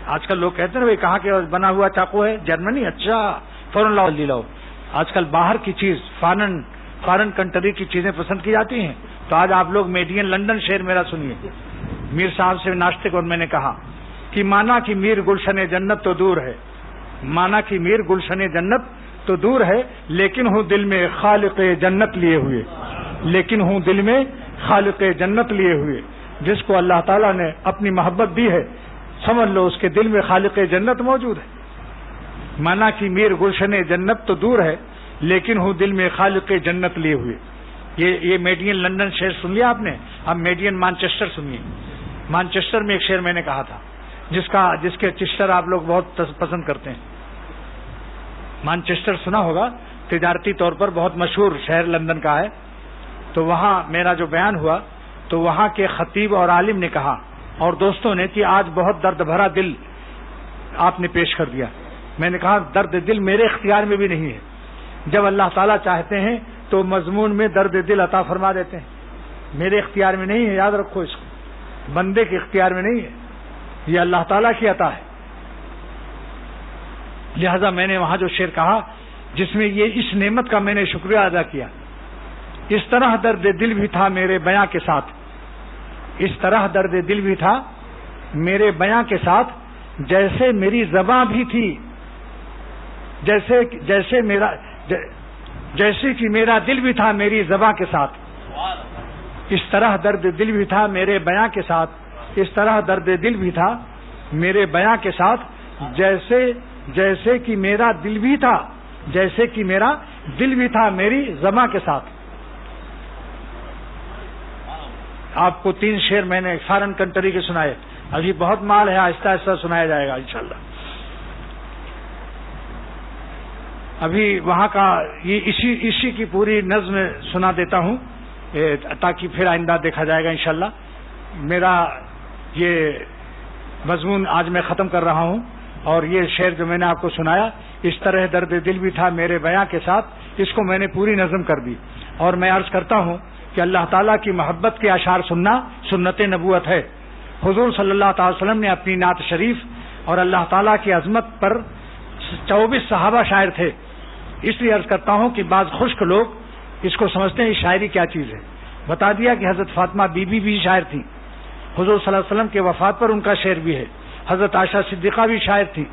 آج کل لوگ کہتے ہیں بھائی کہاں کے بنا ہوا چاقو ہے؟ جرمنی، اچھا فوراً لاؤ جلدی لاؤ. آج کل باہر کی چیز فارن کنٹری کی چیزیں پسند کی جاتی ہیں. تو آج آپ لوگ میڈ ان لنڈن شعر میرا سنیے. میر صاحب سے ناشتے کو میں نے کہا کہ مانا کہ میر گلشن جنت تو دور ہے، مانا کہ میر گلشن جنت تو دور ہے، لیکن ہوں دل میں خالق جنت لیے ہوئے، لیکن ہوں دل میں خالق جنت لیے ہوئے. جس کو اللہ تعالیٰ نے اپنی محبت دی ہے سمجھ لو اس کے دل میں خالق جنت موجود ہے. مانا کہ میر گلشن جنت تو دور ہے، لیکن ہوں دل میں خالق جنت لیے ہوئے. یہ میڈین لنڈن شعر سن لیا آپ نے. اب میڈین مانچسٹر سنیے. مانچسٹر میں ایک شعر میں نے کہا تھا جس کے چسٹر آپ لوگ بہت پسند کرتے ہیں. مانچسٹر سنا ہوگا، تجارتی طور پر بہت مشہور شہر لندن کا ہے. تو وہاں میرا جو بیان ہوا تو وہاں کے خطیب اور عالم نے کہا اور دوستوں نے کہ آج بہت درد بھرا دل آپ نے پیش کر دیا. میں نے کہا درد دل میرے اختیار میں بھی نہیں ہے. جب اللہ تعالیٰ چاہتے ہیں تو مضمون میں درد دل عطا فرما دیتے ہیں. میرے اختیار میں نہیں ہے، یاد رکھو اس کو. بندے کے اختیار میں نہیں ہے، یہ اللہ تعالیٰ کی عطا ہے. لہذا میں نے وہاں جو شعر کہا جس میں یہ اس نعمت کا میں نے شکریہ ادا کیا. اس طرح درد دل بھی تھا میرے بیاں کے ساتھ، اس طرح درد دل بھی تھا میرے بیاں کے ساتھ، جیسے میری زباں بھی تھی، جیسے کہ میرا دل بھی تھا میری زباں کے ساتھ. اس طرح درد دل بھی تھا میرے بیاں کے ساتھ، اس طرح درد دل بھی تھا میرے بیاں کے ساتھ، جیسے کہ میرا دل بھی تھا، جیسے کہ میرا دل بھی تھا میری زباں کے ساتھ. آپ کو 3 شعر میں نے فارن کنٹری کے سنائے. ابھی بہت مال ہے، آہستہ آہستہ سنایا جائے گا انشاءاللہ. ابھی وہاں کا یہ اسی کی پوری نظم سنا دیتا ہوں تاکہ پھر آئندہ دیکھا جائے گا انشاءاللہ. میرا یہ مضمون آج میں ختم کر رہا ہوں اور یہ شعر جو میں نے آپ کو سنایا، اس طرح درد دل بھی تھا میرے بیاں کے ساتھ، اس کو میں نے پوری نظم کر دی. اور میں عرض کرتا ہوں کہ اللہ تعالیٰ کی محبت کے اشعار سننا سنت نبوت ہے. حضور صلی اللہ تعالی وسلم نے اپنی نعت شریف اور اللہ تعالیٰ کی عظمت پر 24 صحابہ شاعر تھے. اس لیے عرض کرتا ہوں کہ بعض خشک لوگ اس کو سمجھتے ہیں شاعری کیا چیز ہے. بتا دیا کہ حضرت فاطمہ بی بی بھی شاعر تھی. حضور صلی اللہ علیہ وسلم کے وفات پر ان کا شعر بھی ہے. حضرت عائشہ صدیقہ بھی شاعر تھی.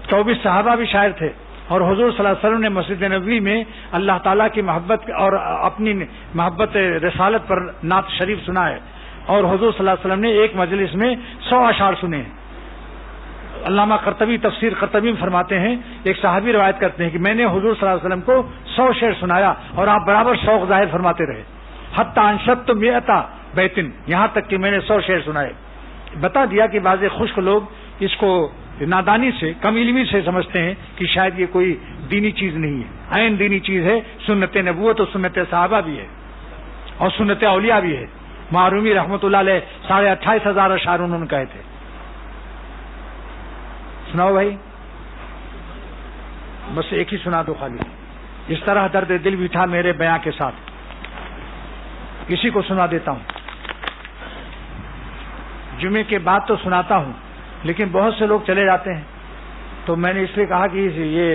24 صحابہ بھی شاعر تھے. اور حضور صلی اللہ علیہ وسلم نے مسجد نبوی میں اللہ تعالیٰ کی محبت اور اپنی محبت رسالت پر نعت شریف سنا ہے. اور حضور صلی اللہ علیہ وسلم نے ایک مجلس میں 100 اشعار سنے ہیں. علامہ قرطبی تفسیر قرطبی میں فرماتے ہیں، ایک صحابی روایت کرتے ہیں کہ میں نے حضور صلی اللہ علیہ وسلم کو 100 شعر سنایا اور آپ برابر شوق ظاہر فرماتے رہے. حتی انشدت مئتا بیتن، یہاں تک کہ میں نے 100 شعر سنائے. بتا دیا کہ بعض خشک لوگ اس کو نادانی سے، کم علمی سے سمجھتے ہیں کہ شاید یہ کوئی دینی چیز نہیں ہے. عین دینی چیز ہے. سنت نبوت اور سنت صحابہ بھی ہے اور سنت اولیاء بھی ہے. معرومی رحمۃ اللہ علیہ 28,500 اشعار انہوں نے کہے تھے. سناؤ بھائی، بس ایک ہی سنا دو خالی. اس طرح درد دل بھی تھا میرے بیاں کے ساتھ. اسی کو سنا دیتا ہوں. جمعے کے بعد تو سناتا ہوں لیکن بہت سے لوگ چلے جاتے ہیں تو میں نے اس لیے کہا کہ یہ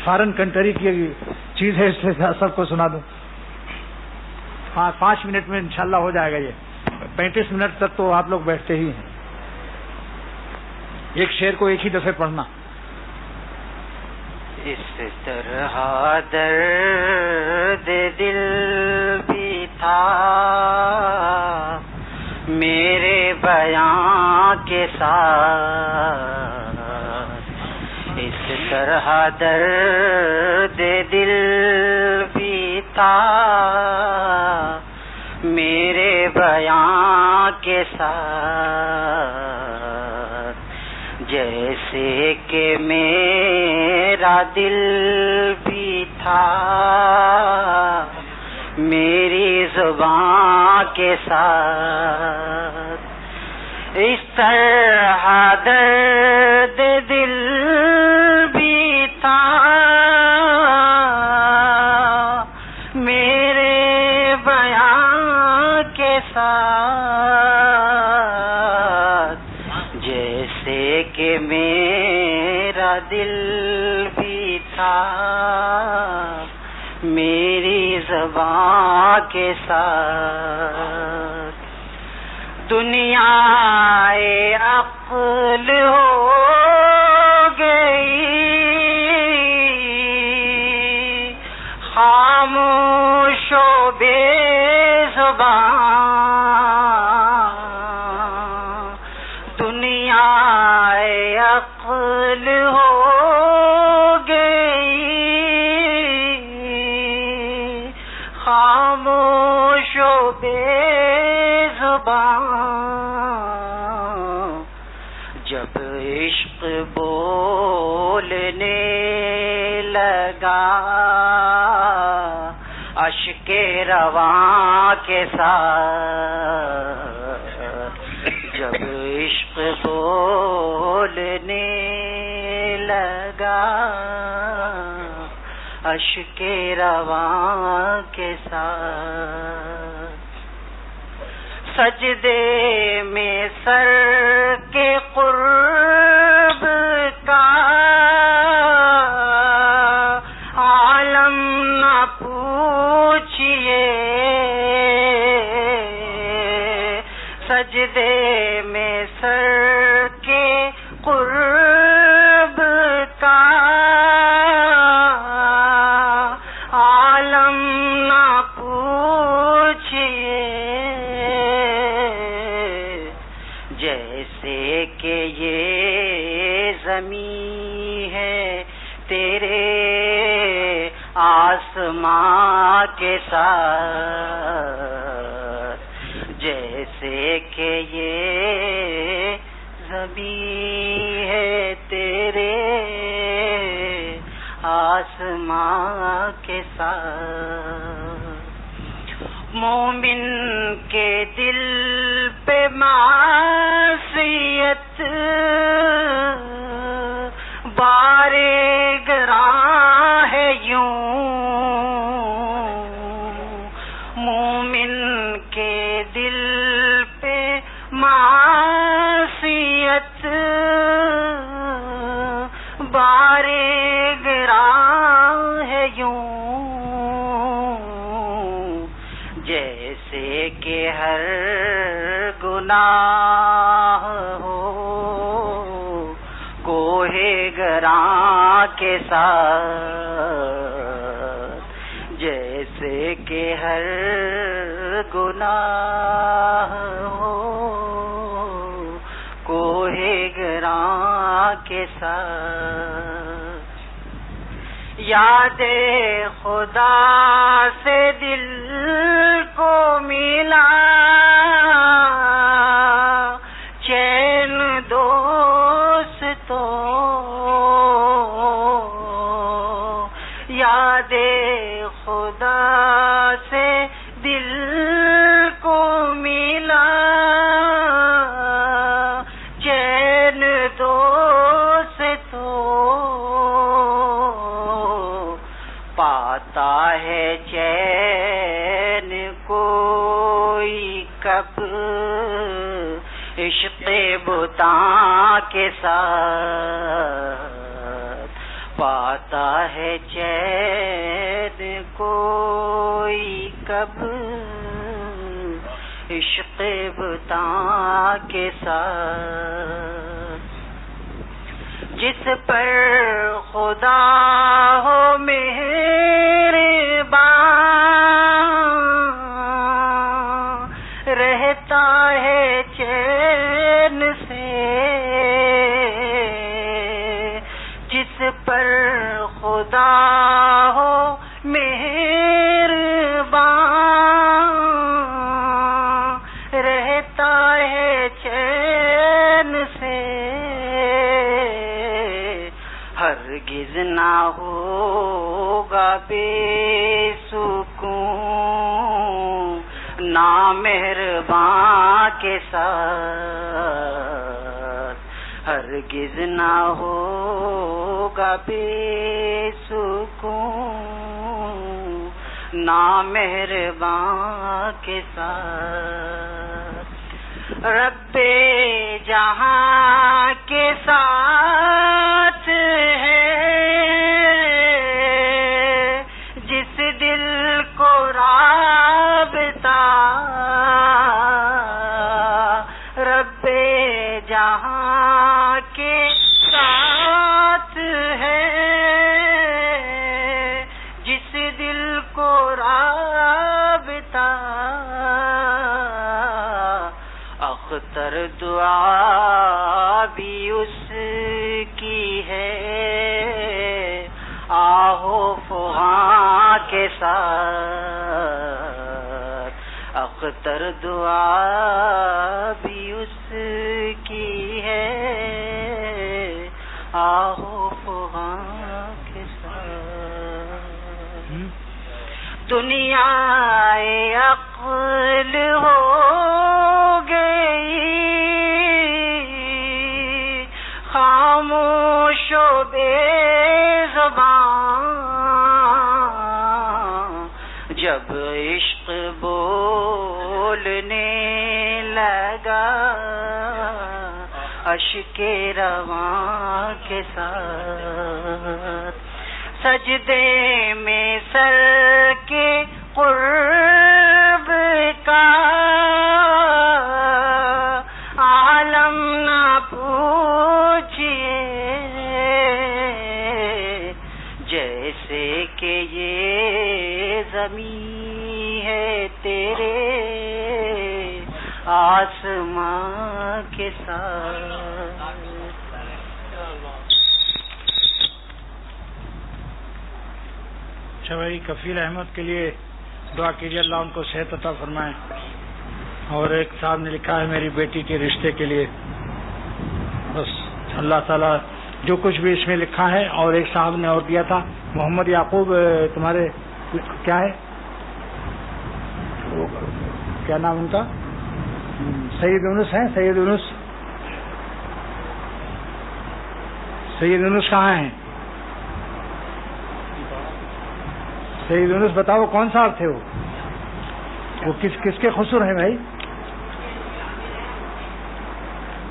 فارن کنٹری کی چیز ہے، اس سے سب کو سنا دوں. ہاں 5 منٹ میں انشاءاللہ ہو جائے گا. یہ 35 منٹ تک تو آپ لوگ بیٹھتے ہی ہیں. ایک شعر کو ایک ہی دفعہ پڑھنا. اس طرح درد دل بھی تھا میرے بیاں کے ساتھ، اس طرح درد دل بھی تھا میرے بیاں کے ساتھ، جیسے کہ میرا دل بھی تھا میری زبان کے ساتھ. اس طرح درد دل بھی تھا میرے بیان کے ساتھ، جیسے بھی تھا میری زبان کے ساتھ. دنیا عقل ہو گئی خاموش و بے زبان. دنیا عقل ہو گئی خاموش و بے زبان. جب عشق بولنے لگا اشک رواں کے ساتھ. جب عشق بولنے لگا اشک رواں کے ساتھ. سجدے میں سر کے قرب کا عالم نہ پوچھئے. سجدے میں سر کے قرب کا عالم نہ پوچھئے. جیسے کہ یہ زمین ہے تیرے آسماں کے ساتھ. جیسے کہ یہ زمین ہے تیرے آسماں کے ساتھ. مومن کے دل پہ معصیت بارے گراں ہے یوں. مومن کے دل پہ معصیت بارے گراں ہے یوں. جیسے کہ ہر گناہ ہو کوہ گراں کے ساتھ. جیسے کہ ہر گناہ ہو کوہ گراں کے ساتھ. یاد خدا سے دل کو ملا چین دوستو. یاد خدا سے دل کو ملا چین دوستو. پاتا ہے چین کوئی کب عشق بتاں کے ساتھ. پاتا ہے چین کوئی کب عشق بتاں کے ساتھ. جس پر خدا ہو مہربان رہتا ہے چین سے. جس پر خدا ہو مہربان رہتا ہے چین سے. ہرگز نہ ہوگا بے سکون نامہربان کے ساتھ. ہرگز نہ ہوگا بے سکون نامہربان کے ساتھ. رب جہاں کے ساتھ ہے اختر دعا بھی اس کی ہے آہو فغاں کے ساتھ، اختر دعا بھی اس کی ہے آہو فغاں کے ساتھ، دنیا عقل ہو گئی خاموش و بے زبان، جب عشق بولنے لگا اشک رواں کے ساتھ، سجدے میں سر کے قرب کا عالم نہ پوچھئے، جیسے کہ یہ زمین ہے تیرے آسماں کے ساتھ۔ اچھا بھائی، کفیل احمد کے لیے دعا کیجیے، اللہ ان کو صحت عطا فرمائے۔ اور ایک صاحب نے لکھا ہے میری بیٹی کے رشتے کے لیے، بس اللہ تعالیٰ جو کچھ بھی اس میں لکھا ہے۔ اور ایک صاحب نے اور دیا تھا محمد یعقوب، تمہارے کیا ہے، کیا نام ان کا، سید یونس ہیں، سید یونس، سید یونس کہاں ہیں؟ سید یونس بتاؤ کون صاحب تھے وہ کس کے خسر ہیں بھائی؟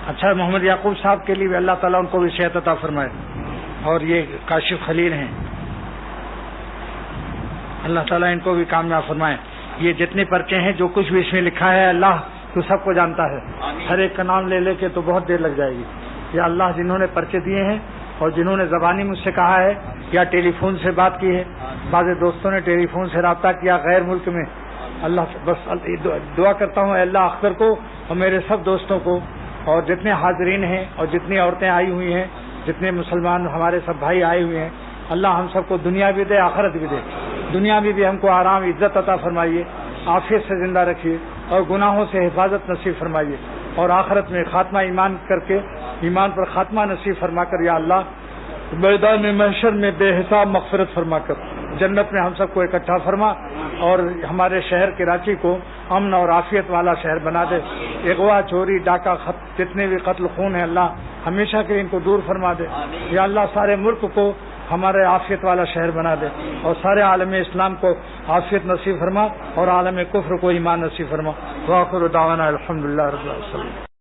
اچھا، محمد یعقوب صاحب کے لیے بھی اللہ تعالیٰ ان کو بھی صحت عطا فرمائے۔ اور یہ کاشف خلیل ہیں، اللہ تعالیٰ ان کو بھی کامیاب فرمائے۔ یہ جتنے پرچے ہیں جو کچھ بھی اس میں لکھا ہے اللہ تو سب کو جانتا ہے، ہر ایک کا نام لے لے کے تو بہت دیر لگ جائے گی۔ یا اللہ جنہوں نے پرچے دیے ہیں اور جنہوں نے زبانی مجھ سے کہا ہے یا ٹیلی فون سے بات کی ہے، بعض دوستوں نے ٹیلی فون سے رابطہ کیا غیر ملک میں، اللہ بس دعا کرتا ہوں اے اللہ اختر کو اور میرے سب دوستوں کو اور جتنے حاضرین ہیں اور جتنی عورتیں آئی ہوئی ہیں، جتنے مسلمان ہمارے سب بھائی آئے ہوئے ہیں، اللہ ہم سب کو دنیا بھی دے آخرت بھی دے۔ دنیا میں بھی ہم کو آرام عزت عطا فرمائیے، عافیت سے زندہ رکھیے اور گناہوں سے حفاظت نصیب فرمائیے، اور آخرت میں خاتمہ ایمان کر کے ایمان پر خاتمہ نصیب فرما کر یا اللہ میدان محشر میں بے حساب مغفرت فرما کر جنت میں ہم سب کو اکٹھا فرما، اور ہمارے شہر کراچی کو امن اور عافیت والا شہر بنا دے۔ اغوا، چوری، ڈاکہ، جتنے بھی قتل خون ہیں اللہ ہمیشہ کے ان کو دور فرما دے یا اللہ، سارے ملک کو ہمارے عافیت والا شہر بنا دے، اور سارے عالم اسلام کو عافیت نصیب فرما اور عالم کفر کو ایمان نصیب فرما۔ وآخر دعوانا الحمدللہ رب العالمین۔